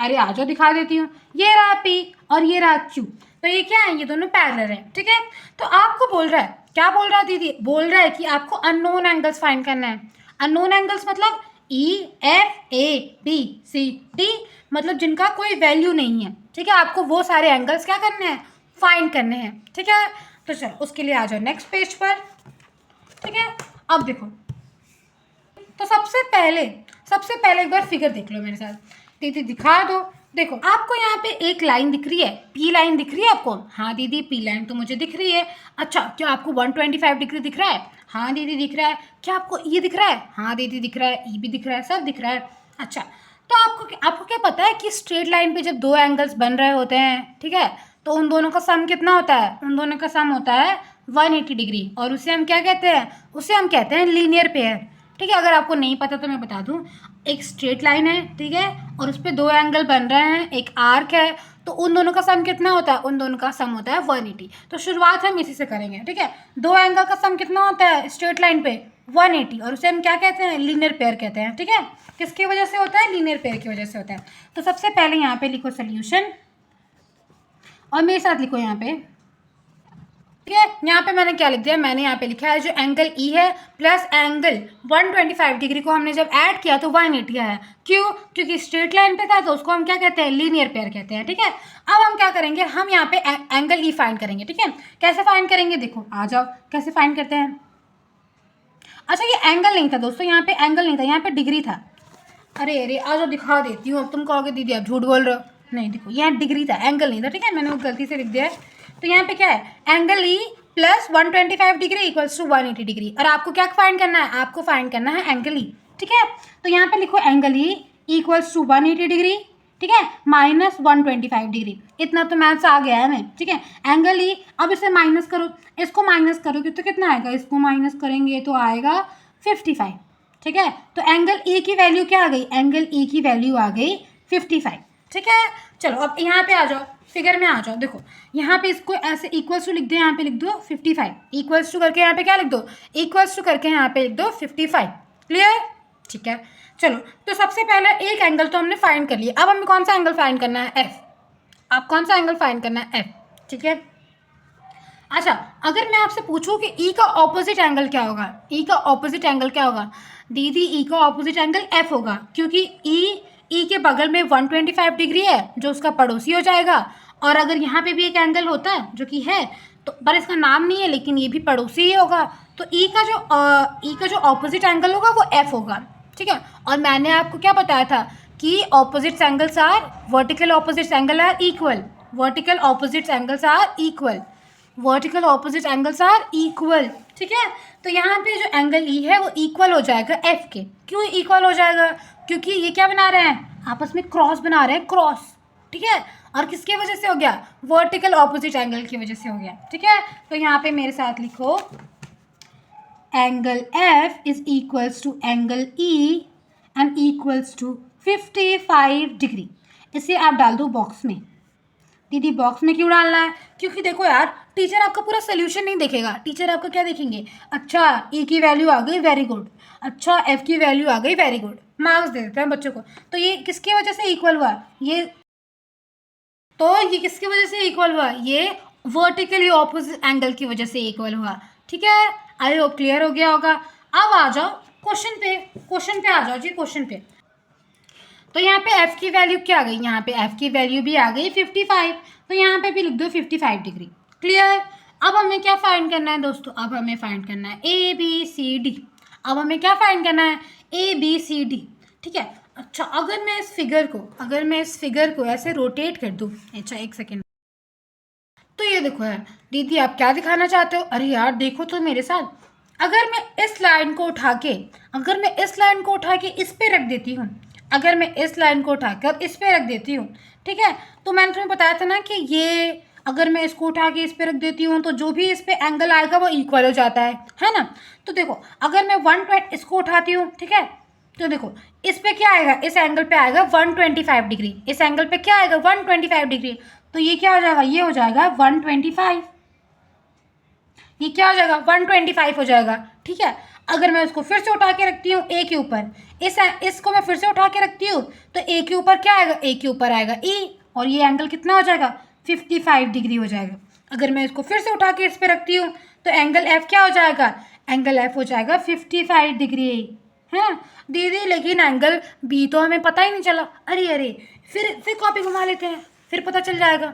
अरे आ जाओ दिखा देती हूँ, ये रहा P और ये रहा Q, तो ये क्या है, ये दोनों पैरेलल है, ठीक है। तो आपको बोल रहा है, क्या बोल रहा है दीदी, बोल रहा है कि आपको अननोन एंगल्स फाइंड करना है। अननोन एंगल्स मतलब EFABCD, मतलब जिनका कोई वैल्यू नहीं है, ठीक है, आपको वो सारे एंगल्स क्या करने हैं, फाइंड करने हैं, ठीक है। तो चलो उसके लिए आ जाओ नेक्स्ट पेज पर, ठीक है। अब देखो, तो सबसे पहले एक बार फिगर देख लो मेरे साथ, दीदी दिखा दो। देखो आपको यहाँ पे एक लाइन दिख रही है, P लाइन दिख रही है आपको, हाँ दीदी P लाइन तो मुझे दिख रही है। अच्छा क्या आपको 125 डिग्री दिख रहा है, हाँ दीदी दिख रहा है। क्या आपको E दिख रहा है, हाँ दीदी दिख रहा है, E भी दिख रहा है, सब दिख रहा है। अच्छा तो आपको क्या पता है कि स्ट्रेट लाइन पे जब दो एंगल्स बन रहे होते हैं, ठीक है, तो उन दोनों का सम कितना होता है, उन दोनों का सम होता है 180 डिग्री, और उसे हम क्या कहते हैं, उसे हम कहते हैं लीनियर पेयर, ठीक है। अगर आपको नहीं पता तो मैं बता दूं, एक स्ट्रेट लाइन है, ठीक है, और उस पर दो एंगल बन रहे हैं, एक आर्क है, तो उन दोनों का सम कितना होता है, उन दोनों का सम होता है 180। तो शुरुआत हम इसी से करेंगे, ठीक है। दो एंगल का सम कितना होता है स्ट्रेट लाइन पे, 180, और उसे हम क्या कहते हैं, लीनियर पेयर कहते हैं। ठीक है, किसकी वजह से होता है, लीनियर पेयर की वजह से होता है। तो सबसे पहले यहाँ पे लिखो सोल्यूशन, और मेरे साथ लिखो यहाँ पे। ठीक है, यहाँ पे मैंने क्या लिख दिया, मैंने यहाँ पे लिखा है जो एंगल ई है प्लस एंगल 125 डिग्री को हमने जब ऐड किया तो 180 आया। क्यों, क्योंकि स्ट्रेट लाइन पे था तो उसको हम क्या कहते हैं, लीनियर पेयर कहते हैं। ठीक है, अब हम क्या करेंगे, हम यहाँ पे एंगल ई फाइंड करेंगे। ठीक है, कैसे फाइंड करेंगे, देखो आ जाओ कैसे फाइंड करते हैं। अच्छा, ये एंगल नहीं था दोस्तों, यहाँ पे एंगल नहीं था, यहाँ पे डिग्री था। अरे अरे आ जाओ दिखा देती हूँ, अब तुम कहोगे दीदी आप झूठ बोल रहे हो। नहीं देखो, यहाँ डिग्री था, एंगल नहीं था। ठीक है, मैंने वो गलती से लिख दिया है। तो यहाँ पे क्या है, angle E plus 125 degree equals to 180 degree, और आपको क्या फाइंड करना है, आपको फाइंड करना है एंगल ई। ठीक है, तो यहाँ पे लिखो angle E equals to 180 degree, ठीक है, माइनस 125 डिग्री। इतना तो मैथ्स आ गया है हमें। ठीक है, एंगल ई, अब इसे माइनस करो, इसको माइनस करोगे तो कितना आएगा, इसको माइनस करेंगे तो आएगा 55। ठीक है, तो एंगल ई की वैल्यू क्या आ गई, एंगल ई की वैल्यू आ गई 55। ठीक है, चलो अब यहाँ पे आ जाओ, फिगर में आ जाओ। देखो यहाँ पे इसको ऐसे इक्वल्स टू लिख दो, यहाँ पे लिख दो 55, इक्वल्स टू करके यहाँ पे क्या लिख दो, इक्वल्स टू करके यहाँ पे लिख दो 55। क्लियर, ठीक है। चलो, तो सबसे पहले एक एंगल तो हमने फाइंड कर लिया, अब हमें कौन सा एंगल फाइंड करना है, एफ। अब कौन सा एंगल फाइंड करना है, एफ। ठीक है, अच्छा अगर मैं आपसे पूछूं कि ई का ऑपोजिट एंगल क्या होगा, ई का ऑपोजिट एंगल क्या होगा, दीदी ई का ऑपोजिट एंगल एफ होगा, क्योंकि ई के बगल में 125 डिग्री है जो उसका पड़ोसी हो जाएगा, और अगर यहाँ पे भी एक एंगल होता है जो कि है तो पर इसका नाम नहीं है लेकिन ये भी पड़ोसी ही होगा, तो ई का जो ऑपोजिट एंगल होगा वो एफ होगा। ठीक है, और मैंने आपको क्या बताया था कि opposite angles are vertical opposite angle are equal, vertical opposite angles are equal, vertical opposite angles are equal. ठीक है, तो यहाँ पे जो एंगल ई है वो इक्वल हो जाएगा एफ के। क्यों इक्वल हो जाएगा, क्योंकि ये क्या बना रहे हैं, आपस में क्रॉस बना रहे हैं, क्रॉस। ठीक है, और किसकी वजह से हो गया, वर्टिकल ऑपोजिट एंगल की वजह से हो गया। ठीक है, तो यहाँ पे मेरे साथ लिखो angle F is equals to angle E and equals to 55 degree. इसे आप डाल दो बॉक्स में। दीदी बॉक्स में क्यों डालना है, क्योंकि देखो यार टीचर आपका पूरा सोल्यूशन नहीं देखेगा, टीचर आपका क्या देखेंगे, अच्छा ई की वैल्यू आ गई वेरी गुड, अच्छा एफ की वैल्यू आ गई वेरी गुड, मार्क्स दे देते हैं बच्चों को। तो ये किसकी वजह से इक्वल हुआ, ये किसकी वजह से इक्वल हुआ, ये वर्टिकली ऑपोजिट एंगल की वजह से इक्वल हुआ। ठीक है, आई होप क्लियर हो गया होगा। अब आ जाओ क्वेश्चन पे आ जाओ जी, क्वेश्चन पे। तो यहाँ पे f की वैल्यू क्या आ गई, यहाँ पे f की वैल्यू भी आ गई 55, तो यहाँ पे भी लिख दो 55 डिग्री। क्लियर, अब हमें क्या फाइंड करना है दोस्तों, अब हमें फाइंड करना है ए बी सी डी। अब हमें क्या फाइंड करना है, ए बी सी डी। ठीक है, अच्छा अगर मैं इस फिगर को ऐसे रोटेट कर दूँ, अच्छा एक सेकेंड, तो ये देखो यार दीदी आप क्या दिखाना चाहते हो, अरे यार देखो तो मेरे साथ, अगर मैं इस लाइन को उठा के इस पे रख देती हूँ, अगर मैं इस लाइन को उठाकर इस पे रख देती हूँ, ठीक है, तो मैंने तुम्हें बताया था ना कि ये अगर मैं इसको उठा के इस पे रख देती हूँ तो जो भी इस पे एंगल आएगा वो इक्वल हो जाता है ना। तो देखो अगर मैं 120 इसको उठाती हूँ, ठीक है, तो देखो इस पे क्या आएगा, इस एंगल पे आएगा 125 डिग्री, इस एंगल पे क्या आएगा 125 डिग्री, तो ये क्या हो जाएगा, ये हो जाएगा 125, ये क्या हो जाएगा 125 हो जाएगा। ठीक है, अगर मैं इसको फिर से उठा के रखती हूँ ए के ऊपर, इसको मैं फिर से उठा के रखती हूँ तो ए के ऊपर क्या आएगा, ए के ऊपर आएगा ई, और ये एंगल कितना हो जाएगा 55 डिग्री हो जाएगा। अगर मैं इसको फिर से उठा के इस पर रखती हूँ तो एंगल एफ क्या हो जाएगा, एंगल एफ हो जाएगा 55 डिग्री, है ना दीदी, लेकिन एंगल बी तो हमें पता ही नहीं चला। अरे फिर कॉपी घुमा लेते हैं, फिर पता चल जाएगा।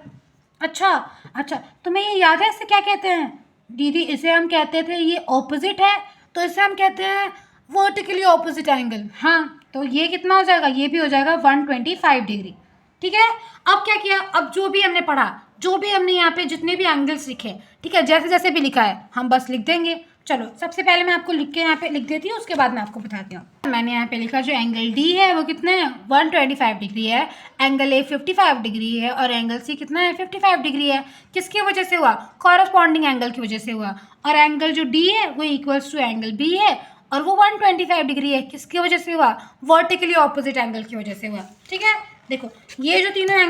अच्छा तुम्हें ये याद है इसे क्या कहते हैं, दीदी इसे हम कहते थे, ये ऑपोजिट है तो इसे हम कहते हैं वर्टिकली ऑपोजिट एंगल। हाँ, तो ये कितना हो जाएगा, ये भी हो जाएगा 125 डिग्री। ठीक है, अब क्या किया, अब जो भी हमने पढ़ा, जो भी हमने यहाँ पे जितने भी एंगल्स लिखे, ठीक है, जैसे जैसे भी लिखा है हम बस लिख देंगे। चलो सबसे पहले मैं आपको लिख के यहाँ पे लिख देती हूँ, उसके बाद मैं आपको बताती हूँ। मैंने यहाँ पे लिखा जो एंगल डी है वो कितना है 125 डिग्री है, एंगल ए 55 डिग्री है, और एंगल सी कितना है 55 डिग्री है। किसकी वजह से हुआ, कॉरस्पॉन्डिंग एंगल की वजह से हुआ, और एंगल जो डी है वो इक्वल्स टू एंगल बी है और वो 125 डिग्री है। किसकी वजह से हुआ, वर्टिकली ऑपोजिट एंगल की वजह से हुआ। ठीक है, देखो ये जो तीनों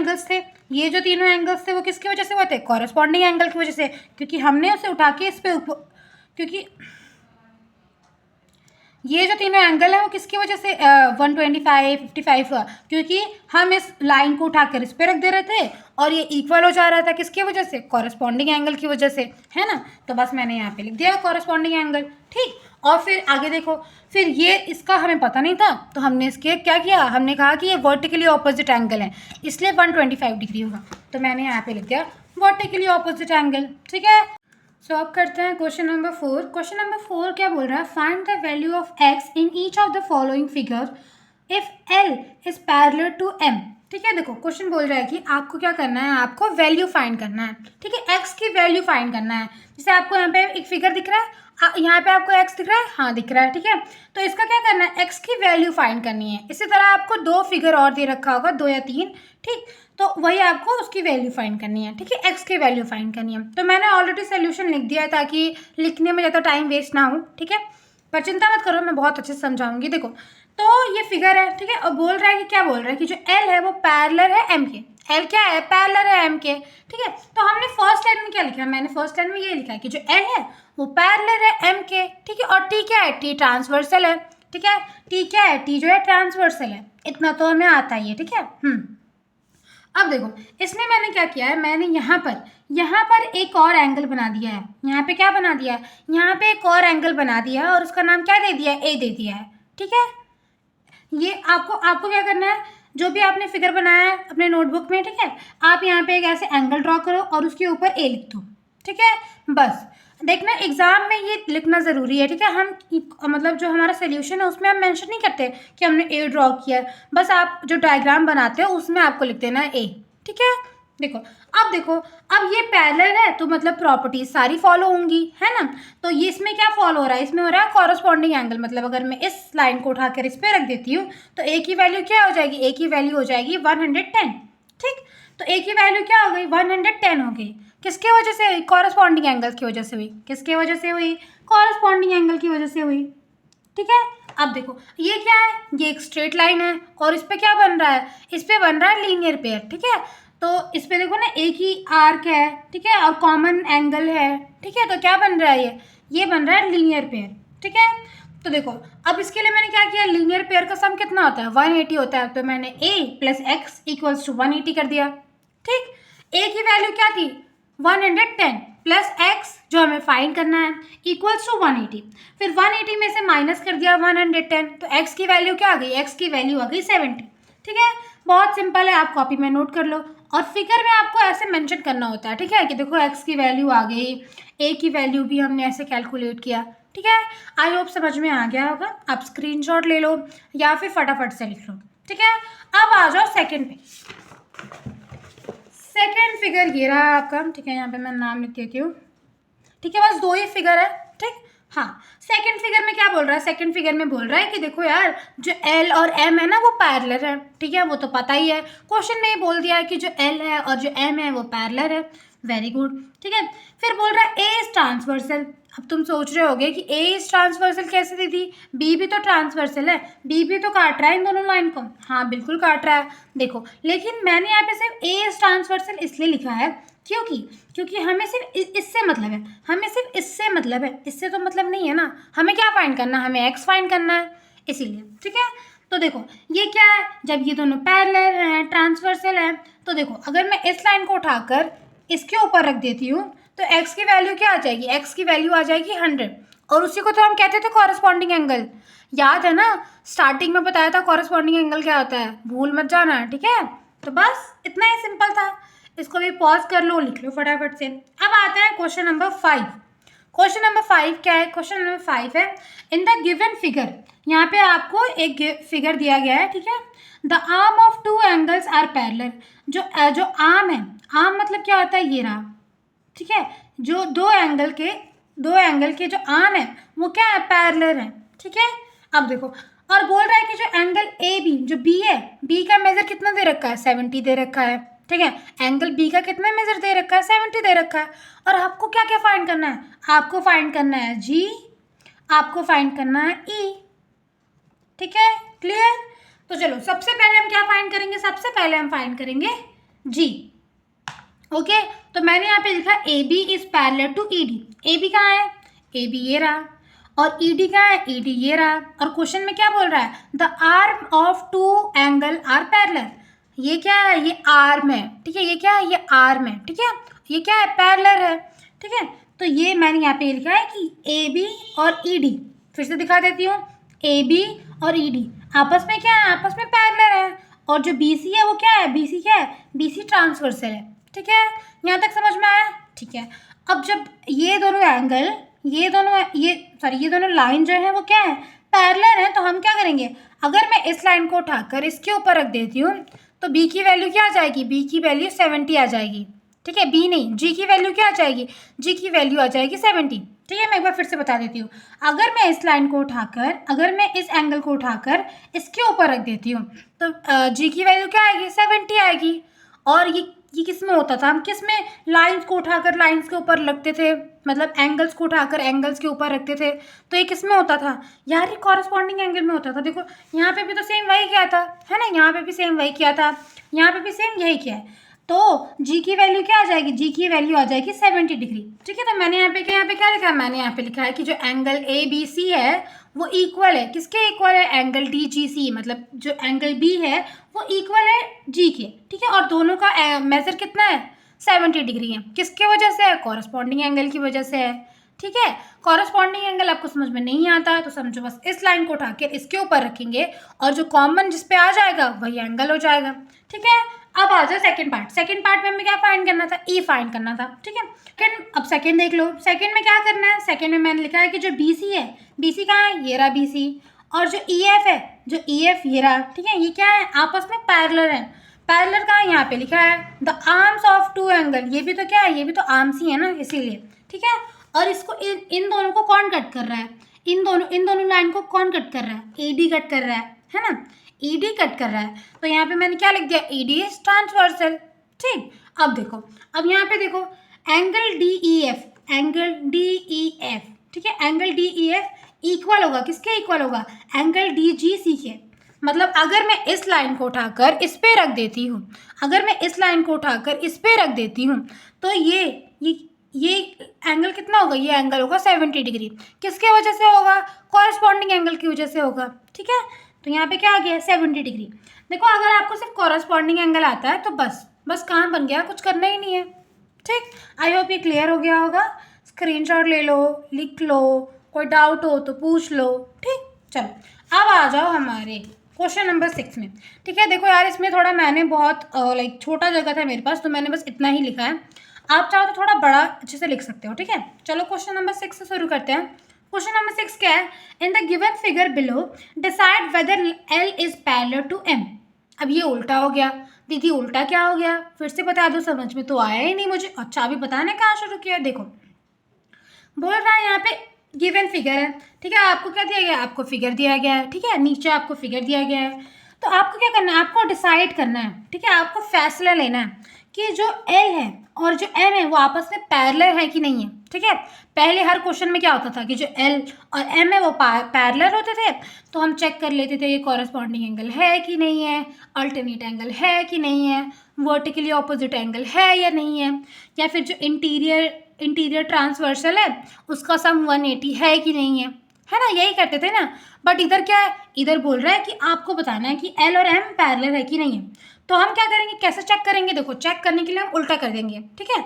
एंगल्स थे वो किसकी वजह से हुए थे, कॉरस्पॉन्डिंग एंगल की वजह से, क्योंकि हमने उसे उठा के इस पे ऊपर, क्योंकि ये जो तीनों एंगल है वो किसकी वजह से 125, 55 हुआ, क्योंकि हम इस लाइन को उठाकर इस पे रख दे रहे थे और ये इक्वल हो जा रहा था किसकी वजह से, कॉरस्पॉन्डिंग एंगल की वजह से, है ना। तो बस मैंने यहाँ पे लिख दिया कॉरस्पॉन्डिंग एंगल, ठीक। और फिर आगे देखो, फिर ये इसका हमें पता नहीं था तो हमने इसके क्या किया, हमने कहा कि ये वर्टिकली ऑपोजिट एंगल है इसलिए 125 डिग्री होगा, तो मैंने यहाँ पे लिख दिया वर्टिकली ऑपोजिट एंगल, ठीक है। सो अब करते हैं क्वेश्चन नंबर 4। क्वेश्चन नंबर 4 क्या बोल रहा है, find the value of X in each of the following figure if L is parallel to M, ठीक है। देखो क्वेश्चन बोल रहा है कि आपको क्या करना है, आपको वैल्यू फाइंड करना है, ठीक है, एक्स की वैल्यू फाइंड करना है। जैसे आपको यहाँ पे एक फिगर दिख रहा है, यहाँ पे आपको एक्स दिख रहा है, हाँ दिख रहा है, ठीक है। तो इसका क्या करना है, एक्स की वैल्यू फाइंड करनी है। इसी तरह आपको 2 फिगर और दे रखा होगा, 2 या 3, ठीक, तो वही आपको उसकी वैल्यू फाइंड करनी है, ठीक है, एक्स की वैल्यू फाइंड करनी है। तो मैंने ऑलरेडी सोल्यूशन लिख दिया है ताकि लिखने में ज़्यादा टाइम वेस्ट ना हो, ठीक है, पर चिंता मत करो, मैं बहुत अच्छे से समझाऊंगी। देखो तो ये फिगर है, ठीक है, और बोल रहा है कि क्या बोल रहा है कि जो एल है वो पैरेलल है एम के, एल क्या है, पैरेलल है एम के, ठीक है। तो हमने फर्स्ट लाइन में क्या लिखा है, मैंने फर्स्ट लाइन में ये लिखा है कि जो एल है वो पैरेलल है एम के, ठीक है, और टी क्या है, टी ट्रांसवर्सल है, ठीक है, टी क्या है, टी जो है ट्रांसवर्सल है, इतना तो हमें आता ही है, ठीक है। अब देखो इसमें मैंने क्या किया है, मैंने यहाँ पर एक और एंगल बना दिया है, यहाँ पे क्या बना दिया है, यहाँ पे एक और एंगल बना दिया है और उसका नाम क्या दे दिया है, ए दे दिया है, ठीक है। ये आपको क्या करना है, जो भी आपने फिगर बनाया है अपने नोटबुक में, ठीक है, आप यहाँ पे एक ऐसे एंगल ड्रॉ करो और उसके ऊपर ए लिख दो, ठीक है। बस देखना एग्जाम में ये लिखना ज़रूरी है, ठीक है। हम मतलब जो हमारा सोल्यूशन है उसमें हम मेंशन नहीं करते कि हमने ए ड्रॉ किया है, बस आप जो डायग्राम बनाते हो उसमें आपको लिख देना है ए, ठीक है। देखो अब ये पैरेलल है तो मतलब प्रॉपर्टीज सारी फॉलो होंगी, है ना। तो ये इसमें क्या फॉलो हो रहा है, इसमें हो रहा है कॉरस्पॉन्डिंग एंगल, मतलब अगर मैं इस लाइन को उठाकर इस पे रख देती हूँ तो ए की वैल्यू क्या हो जाएगी, ए की वैल्यू हो जाएगी 110, ठीक। तो ए की वैल्यू क्या हो गई, 110 हो गई, किसके वजह से, कॉरस्पॉन्डिंग एंगल की वजह से हुई, किसके वजह से हुई, कॉरस्पॉन्डिंग एंगल की वजह से हुई, ठीक है। अब देखो ये क्या है, ये एक स्ट्रेट लाइन है और इस पे क्या बन रहा है, इस पे बन रहा है लीनियर पेयर, ठीक है। तो इस पे देखो ना एक ही आर्क है, ठीक है, और कॉमन एंगल है, ठीक है, तो क्या बन रहा है, ये बन रहा है लीनियर पेयर, ठीक है। तो देखो अब इसके लिए मैंने क्या किया, लीनियर पेयर का सम कितना होता है, 180 होता है, तो मैंने a plus X equals to 180 कर दिया, ठीक। a की वैल्यू क्या थी, 110 प्लस एक्स जो हमें फाइंड करना है इक्वल्स टू 180, फिर 180 में से माइनस कर दिया 110, तो x की वैल्यू क्या आ गई, x की वैल्यू आ गई 70, ठीक है। बहुत सिंपल है, आप कॉपी में नोट कर लो और फिगर में आपको ऐसे मेंशन करना होता है, ठीक है, कि देखो x की वैल्यू आ गई, a की वैल्यू भी हमने ऐसे कैलकुलेट किया, ठीक है। आई होप समझ में आ गया होगा, आप स्क्रीनशॉट ले लो या फिर फटाफट से लिख लो, ठीक है। अब आ जाओ सेकंड पे, सेकंड फिगर ये रहा आपका, ठीक है, यहाँ पे मैं नाम लिख देती हूँ, ठीक है, बस 2 ही फिगर है, ठीक। हाँ, सेकंड फिगर में क्या बोल रहा है, सेकंड फिगर में बोल रहा है कि देखो यार जो एल और एम है ना वो पैरेलल है, ठीक है, वो तो पता ही है, क्वेश्चन में ही बोल दिया है कि जो एल है और जो एम है वो पैरेलल है, वेरी गुड, ठीक है। फिर बोल रहा है ए इज ट्रांसवर्सल, अब तुम सोच रहे होगे कि ए इज ट्रांसवर्सल कैसे दीदी, बी भी तो ट्रांसवर्सल है, बी भी तो काट रहा है इन दोनों लाइन को, हाँ बिल्कुल काट रहा है, देखो, लेकिन मैंने यहाँ पे सिर्फ ए इज ट्रांसवर्सल इसलिए लिखा है क्योंकि हमें सिर्फ इससे मतलब है, हमें सिर्फ इससे मतलब है, इससे तो मतलब नहीं है ना, हमें क्या फाइंड करना है, हमें एक्स फाइंड करना है, इसीलिए, ठीक है। तो देखो ये क्या है, जब ये दोनों पैरेलल हैं, ट्रांसवर्सल हैं, तो देखो अगर मैं इस लाइन को उठाकर इसके ऊपर रख देती हूँ तो एक्स की वैल्यू क्या आ जाएगी, एक्स की वैल्यू आ जाएगी 100, और उसी को तो हम कहते थे कॉरस्पॉन्डिंग एंगल, याद है ना, स्टार्टिंग में बताया था कॉरस्पॉन्डिंग एंगल क्या होता है, भूल मत जाना, ठीक है। तो बस इतना ही सिंपल था, इसको भी पॉज कर लो, लिख लो फटाफट से। अब आता है क्वेश्चन नंबर 5। क्वेश्चन नंबर 5 क्या है, क्वेश्चन नंबर 5 है इन द गिवन फिगर, यहाँ पे आपको एक फिगर दिया गया है, ठीक है, the arm of 2 angles are parallel, जो आर्म है, आर्म मतलब क्या होता है, ये रहा, ठीक है, जो दो एंगल के जो आर्म है वो क्या है, पैरेलल है, ठीक है। अब देखो और बोल रहा है कि जो एंगल ए बी, जो बी है, बी का मेजर कितना दे रखा है, 70 दे रखा है, ठीक है, एंगल बी का कितना मेजर दे रखा है, 70 दे रखा है, और आपको क्या क्या फाइंड करना है, आपको फाइंड करना है जी, आपको फाइंड करना है ई, ठीक है, क्लियर। तो चलो सबसे पहले हम क्या फाइंड करेंगे, सबसे पहले हम फाइंड करेंगे जी, ओके। तो मैंने यहाँ पे लिखा A B is parallel to E D, A B कहाँ है, ए बी ये रहा, और ईडी क्या है, ईडी ये रहा। और क्वेश्चन में क्या बोल रहा है, the arm of two angle are parallel. ये क्या है, ये आर्म है, ठीक है, ये क्या है, ये आर्म है, ठीक है, ये क्या है, पैरेलल है, ठीक है। तो ये मैंने यहाँ पे लिखा है कि ए बी और ई डी, फिर से दिखा देती हूँ, ए बी और ई डी आपस में क्या है, आपस में पैरेलल है। और जो बी सी है वो क्या है, बी सी क्या है, बी सी ट्रांसवर्सल है, ठीक है। यहाँ तक समझ में आया, ठीक है। अब जब ये दोनों एंगल, ये दोनों लाइन जो है वो क्या है, पैरेलल है, तो हम क्या करेंगे, अगर मैं इस लाइन को उठाकर इसके ऊपर रख देती हूँ तो बी की वैल्यू क्या आ जाएगी, बी की वैल्यू 70 आ जाएगी, ठीक है। बी नहीं, जी की वैल्यू क्या आ जाएगी, जी की वैल्यू आ जाएगी 70, ठीक है। मैं एक बार फिर से बता देती हूँ, अगर मैं इस लाइन को उठाकर, अगर मैं इस एंगल को उठाकर इसके ऊपर रख देती हूँ तो जी की वैल्यू क्या आएगी, 70 आएगी। और ये किस में होता था, हम किस में लाइंस को उठाकर लाइंस के ऊपर रखते थे, मतलब एंगल्स को उठाकर एंगल्स के ऊपर रखते थे, तो ये किस में होता था यार, ये कॉरस्पॉन्डिंग एंगल में होता था। देखो यहाँ पे भी तो सेम वही किया था, है ना, यहाँ पे भी सेम वही किया था, यहाँ पे भी सेम यही किया है। तो जी की वैल्यू क्या आ जाएगी, जी की वैल्यू आ जाएगी 70 डिग्री, ठीक है। तो मैंने यहाँ पे क्या लिखा है, मैंने यहाँ पे लिखा है कि जो एंगल ए बी सी है वो इक्वल है, किसके इक्वल है, एंगल डी जी सी, मतलब जो एंगल बी है वो इक्वल है जी के, ठीक है। और दोनों का मेजर कितना है, 70 डिग्री है। किसके वजह से है, कॉरस्पॉन्डिंग एंगल की वजह से है, ठीक है। कॉरस्पॉन्डिंग एंगल आपको समझ में नहीं आता है तो समझो बस इस लाइन को उठा के इसके ऊपर रखेंगे और जो कॉमन जिस पे आ जाएगा वही एंगल हो जाएगा, ठीक है। अब आ जाओ सेकंड पार्ट में हमें क्या फाइंड करना था, ई फाइंड करना था, ठीक है। अब सेकंड देख लो, सेकंड में क्या करना है, सेकंड में मैंने लिखा है कि जो बी सी है, बी सी कहाँ है, ये रहा बी सी, और जो ई एफ है, जो ई एफ ये रहा, ठीक है। ये क्या है, आपस में पैरेलल है। पैरेलल कहाँ, यहाँ पे लिखा है the arms of two angle, ये भी तो क्या है, ये भी तो आर्म्स ही है ना, इसीलिए, ठीक है। और इसको इन दोनों को कौन कट कर रहा है, इन दोनों लाइन को कौन कट कर रहा है, ए डी कट कर रहा है ना, ई डी कट कर रहा है। तो यहाँ पे मैंने क्या लिख दिया, ई डी इज ट्रांसवर्सल, ठीक। अब देखो, अब यहाँ पे देखो angle D E F, angle D E F, ठीक है, angle D E F equal होगा, किसके इक्वल होगा, एंगल डी जी सी के। मतलब अगर मैं इस लाइन को उठाकर इस पे रख देती हूँ, अगर मैं इस लाइन को उठाकर इस पे रख देती हूँ तो ये एंगल कितना होगा, ये एंगल होगा 70 डिग्री। किसके वजह से होगा, कॉरस्पॉन्डिंग एंगल की वजह से होगा, ठीक है। तो यहाँ पे क्या आ गया, 70 डिग्री। देखो अगर आपको सिर्फ कॉरस्पॉन्डिंग एंगल आता है तो बस काम बन गया, कुछ करना ही नहीं है, ठीक। आई होप ये क्लियर हो गया होगा। स्क्रीनशॉट ले लो, लिख लो, कोई डाउट हो तो पूछ लो, ठीक। चलो अब आ जाओ हमारे क्वेश्चन नंबर 6 में, ठीक है। देखो यार इसमें थोड़ा मैंने बहुत छोटा जगह था मेरे पास तो मैंने बस इतना ही लिखा है, आप चाहो तो थोड़ा बड़ा अच्छे से लिख सकते हो, ठीक है। चलो क्वेश्चन नंबर 6 से शुरू करते हैं। क्वेश्चन नंबर 6 क्या है, in the given figure below decide whether L is parallel to M. अब ये उल्टा हो गया, दीदी उल्टा क्या हो गया, फिर से बता दो, समझ में तो आया ही नहीं मुझे। अच्छा अभी बताने कहाँ शुरू किया, देखो बोल रहा है यहाँ पे गिवन फिगर है, ठीक है, आपको क्या दिया गया है, आपको फिगर दिया गया है, ठीक है, नीचे आपको फिगर दिया गया है। तो आपको क्या करना है, आपको डिसाइड करना है, ठीक है, आपको फैसला लेना है कि जो एल है और जो एम है वो आपस में पैरेलल है कि नहीं है, ठीक है। पहले हर क्वेश्चन में क्या होता था कि जो एल और एम है वो पैरेलल होते थे, तो हम चेक कर लेते थे ये कॉरस्पॉन्डिंग एंगल है कि नहीं है, अल्टरनेट एंगल है कि नहीं है, वर्टिकली ऑपोजिट एंगल है या नहीं है, या फिर जो इंटीरियर ट्रांसवर्सल है उसका सम 180 है कि नहीं है ना, यही करते थे ना। बट इधर क्या है, इधर बोल रहा है कि आपको बताना है कि एल और एम पैरेलल है कि नहीं है। तो हम क्या करेंगे, कैसे चेक करेंगे, देखो चेक करने के लिए हम उल्टा कर देंगे, ठीक है।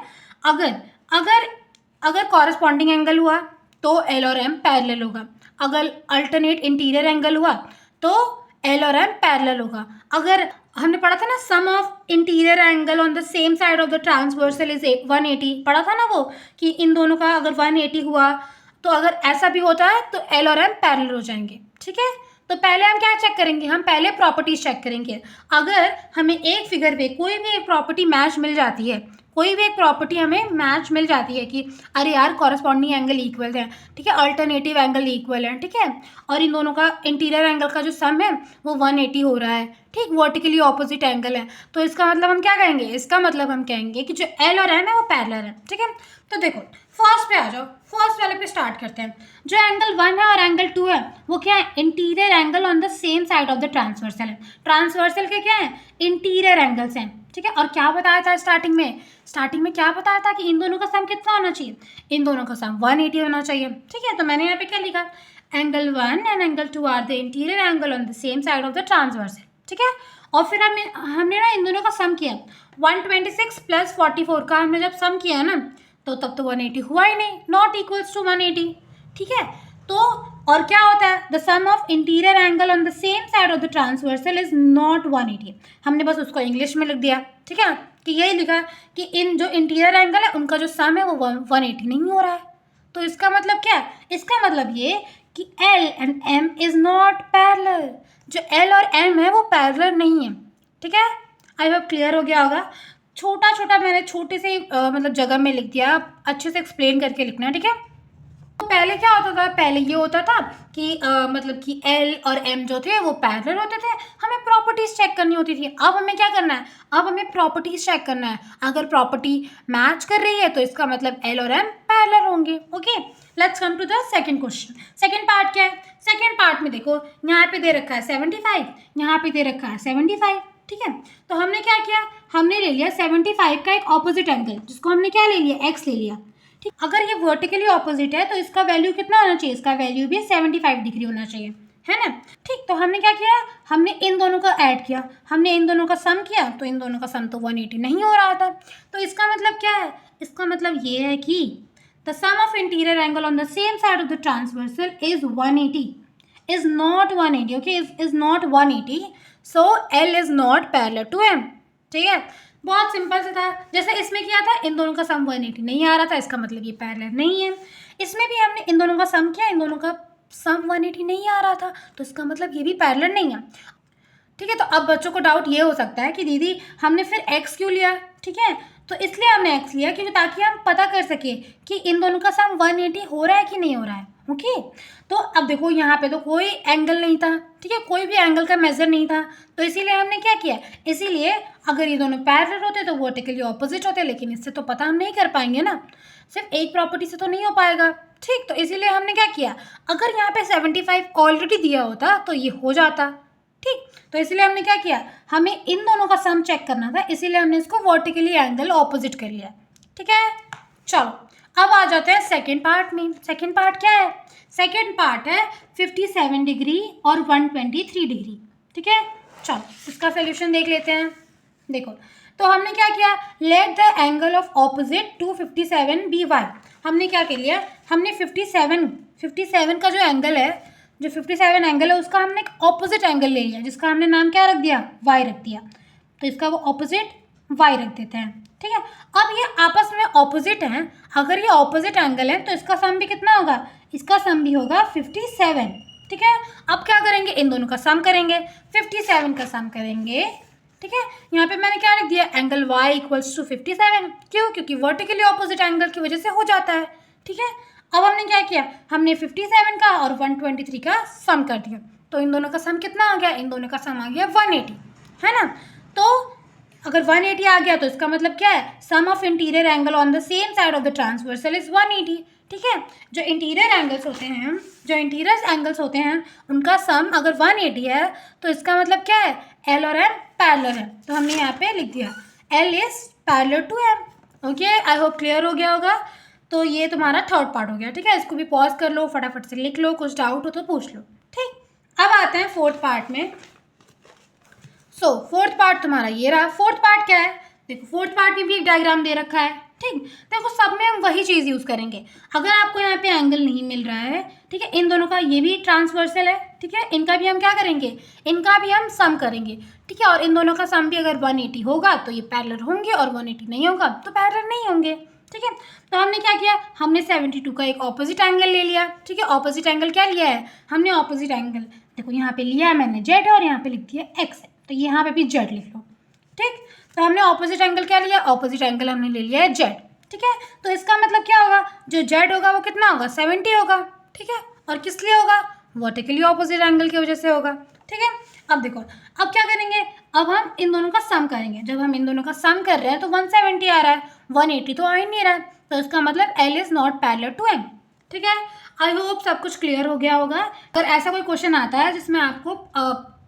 अगर कॉरस्पॉन्डिंग एंगल हुआ तो एल और एम पैरेलल होगा, अगर अल्टरनेट इंटीरियर एंगल हुआ तो एल और एम पैरेलल होगा। अगर हमने पढ़ा था ना sum of interior angle on the same side of the transversal is 180, पढ़ा था ना वो, कि इन दोनों का अगर 180 हुआ तो अगर ऐसा भी होता है तो एल और एम पैरेलल हो जाएंगे, ठीक है। तो पहले हम क्या चेक करेंगे, हम पहले प्रॉपर्टीज चेक करेंगे। अगर हमें एक फिगर पे कोई भी एक प्रॉपर्टी मैच मिल जाती है, कोई भी एक प्रॉपर्टी हमें मैच मिल जाती है कि अरे यार कॉरस्पॉन्डिंग एंगल इक्वल है, ठीक है, अल्टरनेटिव एंगल इक्वल है, ठीक है, और इन दोनों का इंटीरियर एंगल का जो सम है वो 180 हो रहा है, ठीक, वर्टिकली ऑपोजिट एंगल है, तो इसका मतलब हम क्या कहेंगे, इसका मतलब हम कहेंगे कि जो एल और एम है वो पैरेलल है, ठीक है। तो देखो फर्स्ट पे आ जाओ, फर्स्ट वाले पे स्टार्ट करते हैं। जो एंगल 1 है और एंगल 2 है वो क्या है, interior angle on the same side of the transversal है। ट्रांसवर्सल के क्या है, इंटीरियर एंगल्स हैं, ठीक है। और क्या बताया था स्टार्टिंग में क्या बताया था कि इन दोनों का सम कितना होना चाहिए, इन दोनों का सम 180 होना चाहिए। ठीक है, तो मैंने यहाँ पे क्या लिखा, angle 1 and angle 2 are the interior angle on the same side of the transversal. ठीक है, और फिर हमने ना इन दोनों का सम किया 126 प्लस 44 का हमने जब सम किया ना, तो तब तो 180 हुआ ही नहीं, नॉट इक्वल्स टू 180। ठीक है, तो और क्या होता है, the sum of interior angle on the same side of the transversal is not 180। हमने बस उसको इंग्लिश में लिख दिया। ठीक है, कि यही लिखा कि इन जो इंटीरियर एंगल है उनका जो सम है वो 180 नहीं हो रहा है। तो इसका मतलब क्या है, इसका मतलब ये कि L and M is not parallel, जो L और M है वो पैरेलल नहीं है। ठीक है, आई होप क्लियर हो गया होगा। छोटा छोटा मैंने छोटे से मतलब जगह में लिख दिया, अच्छे से एक्सप्लेन करके लिखना है। ठीक है, तो पहले क्या होता था, पहले ये होता था कि मतलब कि L और M जो थे वो पैरेलल होते थे, हमें प्रॉपर्टीज चेक करनी होती थी। अब हमें क्या करना है, अब हमें प्रॉपर्टीज चेक करना है। अगर प्रॉपर्टी मैच कर रही है तो इसका मतलब L और M पैरेलल होंगे। Okay, let's come to the second question. Second part क्या है, सेकंड पार्ट में देखो यहाँ पे दे रखा है 75, यहाँ पे दे रखा है 75। ठीक है, तो हमने क्या किया, हमने ले लिया 75 का एक ऑपोजिट एंगल, जिसको हमने क्या ले लिया, x ले लिया। ठीक, अगर ये वर्टिकली ऑपोजिट है तो इसका वैल्यू कितना होना चाहिए, इसका वैल्यू भी 75 डिग्री होना चाहिए, है ना। ठीक, तो हमने क्या किया, हमने इन दोनों का ऐड किया, हमने इन दोनों का सम किया, तो इन दोनों का सम तो 180 नहीं हो रहा था। तो इसका मतलब क्या है, इसका मतलब ये है कि the sum of interior angle on the same side of the transversal is 180, is not 180। Okay, is not 180, so L is not parallel to M। ठीक है, बहुत सिंपल से था। जैसे इसमें किया था, इन दोनों का सम 180 नहीं आ रहा था, इसका मतलब ये पैरेलल नहीं है। इसमें भी हमने इन दोनों का सम किया, इन दोनों का सम 180 नहीं आ रहा था, तो इसका मतलब ये भी पैरेलल नहीं है। ठीक है, तो अब बच्चों को डाउट ये हो सकता है कि दीदी हमने फिर x क्यों लिया। ठीक है, तो इसलिए हमने x लिया क्योंकि ताकि हम पता कर सके कि इन दोनों का सम 180 हो रहा है कि नहीं हो रहा है। ओके, तो अब देखो यहाँ पे तो कोई एंगल नहीं था। ठीक है, कोई भी एंगल का मेजर नहीं था, तो इसीलिए हमने क्या किया, इसीलिए अगर ये दोनों पैरेलल होते तो वर्टिकली ऑपोजिट होते, लेकिन इससे तो पता हम नहीं कर पाएंगे ना, सिर्फ एक प्रॉपर्टी से तो नहीं हो पाएगा। ठीक, तो इसीलिए हमने क्या किया, अगर यहाँ पे 75 ऑलरेडी दिया होता तो ये हो जाता। ठीक, तो इसलिए हमने क्या किया, हमें इन दोनों का सम चेक करना था, इसीलिए हमने इसको वर्टिकली एंगल ऑपोजिट कर लिया। ठीक है, चलो अब आ जाते हैं सेकंड पार्ट में। सेकंड पार्ट क्या है, सेकंड पार्ट है 57 डिग्री और 123 डिग्री। ठीक है, चलो इसका सोल्यूशन देख लेते हैं। देखो, तो हमने क्या किया, let the angle of opposite to 57 be Y. हमने क्या कर लिया, हमने 57 का जो एंगल है, जो 57 एंगल है उसका हमने एक ऑपोजिट एंगल ले लिया, जिसका हमने नाम क्या रख दिया, वाई रख दिया। तो इसका वो ऑपोजिट वाई रख देते हैं। ठीक है, अब ये आपस में ऑपोजिट हैं, अगर ये ऑपोजिट एंगल है तो इसका सम भी कितना होगा, इसका सम भी होगा 57। ठीक है, अब क्या करेंगे, इन दोनों का सम करेंगे, 57 का सम करेंगे। ठीक है, यहाँ पे मैंने क्या लिख दिया, एंगल y इक्वल्स टू 57। क्यों, क्योंकि वर्टिकली ऑपोजिट एंगल की वजह से हो जाता है। ठीक है, अब हमने क्या किया, हमने 57 का और 123 का सम कर दिया, तो इन दोनों का सम कितना आ गया, इन दोनों का सम आ गया 180, है ना। तो अगर 180 आ गया तो इसका मतलब क्या है, sum of interior angle on the same side of the transversal is 180। ठीक है, जो इंटीरियर एंगल्स होते हैं उनका सम अगर 180 है तो इसका मतलब क्या है, L और M पैरेलल है, तो हमने यहाँ पे लिख दिया L is parallel to M। Okay, I hope clear हो गया होगा। तो ये तुम्हारा थर्ड पार्ट हो गया। ठीक है, इसको भी पॉज कर लो, फटाफट से लिख लो, कुछ डाउट हो तो पूछ लो। ठीक, अब आते हैं फोर्थ पार्ट में। फोर्थ पार्ट तुम्हारा ये रहा। फोर्थ पार्ट क्या है, देखो फोर्थ पार्ट में भी एक डायग्राम दे रखा है। ठीक, देखो सब में हम वही चीज़ यूज़ करेंगे। अगर आपको यहाँ पे एंगल नहीं मिल रहा है, ठीक है, इन दोनों का ये भी ट्रांसवर्सल है, ठीक है, इनका भी हम क्या करेंगे, इनका भी हम सम करेंगे। ठीक है, और इन दोनों का सम भी अगर 180 होगा तो ये पैरेलल होंगे, और 180 नहीं होगा तो पैरेलल नहीं होंगे। ठीक है, तो हमने क्या किया, हमने 72 का एक ऑपोजिट एंगल ले लिया। ठीक है, ऑपोजिट एंगल क्या लिया है, हमने ऑपोजिट एंगल देखो यहाँ पे लिया है मैंने जेड, और यहाँ पे लिख दिया एक्स है, तो यहाँ पे भी जेड लिख लो। ठीक, तो हमने ऑपोजिट एंगल क्या लिया, ऑपोजिट एंगल हमने ले लिया है जेड। ठीक है, तो इसका मतलब क्या होगा, जो जेड होगा वो कितना होगा, 70 होगा। ठीक है, और किस लिए होगा, वर्टिकली ऑपोजिट एंगल की वजह से होगा। ठीक है, अब देखो, अब क्या करेंगे, अब हम इन दोनों का सम करेंगे। जब हम इन दोनों का सम कर रहे हैं तो 170 आ रहा है, 180 तो आ ही नहीं रहा है, तो इसका मतलब L is not parallel to M। ठीक है, आई होप सब कुछ क्लियर हो गया होगा। अगर ऐसा कोई क्वेश्चन आता है जिसमें आपको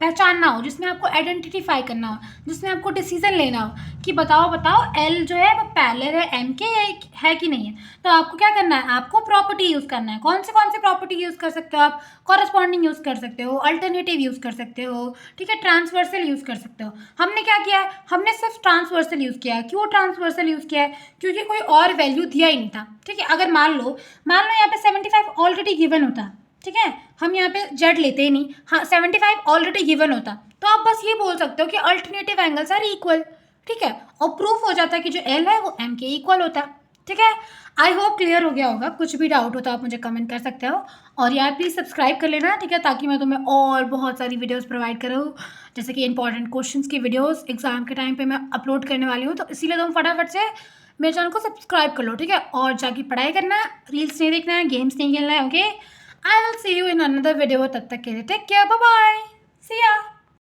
पहचानना हो, जिसमें आपको आइडेंटिफाई करना हो, जिसमें आपको डिसीजन लेना हो कि बताओ एल जो है वो पैरेलल है एम के है कि नहीं है। तो आपको क्या करना है, आपको प्रॉपर्टी यूज़ करना है। कौन सी प्रॉपर्टी यूज़ कर सकते हो आप, कॉरस्पॉन्डिंग यूज़ कर सकते हो, अल्टरनेटिव यूज़ कर सकते हो, ठीक है, ट्रांसवर्सल यूज़ कर सकते हो। हमने क्या किया है, हमने सिर्फ ट्रांसवर्सल यूज़ किया है। क्यों ट्रांसवर्सल यूज़ किया है, क्योंकि कोई और वैल्यू दिया ही नहीं था, ठीक है। अगर मान लो यहाँ पे 75 ऑलरेडी गिवन होता, ठीक है, हम यहाँ पे जेड लेते ही नहीं, हाँ 75 ऑलरेडी गिवन होता, तो आप बस ये बोल सकते हो कि अल्टरनेटिव एंगल्स आर इक्वल, ठीक है, और प्रूफ हो जाता है कि जो एल है वो एम के इक्वल होता है, ठीक है। आई होप क्लियर हो गया होगा। कुछ भी डाउट हो तो आप मुझे कमेंट कर सकते हो, और यार प्लीज़ सब्सक्राइब कर लेना, ठीक है, ताकि मैं तुम्हें और बहुत सारी वीडियोस प्रोवाइड करूँ, जैसे कि इंपॉर्टेंट क्वेश्चंस की वीडियोस एग्जाम के टाइम पे मैं अपलोड करने वाली हूँ। तो इसीलिए तुम फटाफट से मेरे चैनल को सब्सक्राइब कर लो, ठीक है, और जाके पढ़ाई करना है, रील्स नहीं देखना है, गेम्स नहीं खेलना है, okay. I will see you in another video. तब तक के लिए टेक केयर, बाय बाय, सी या।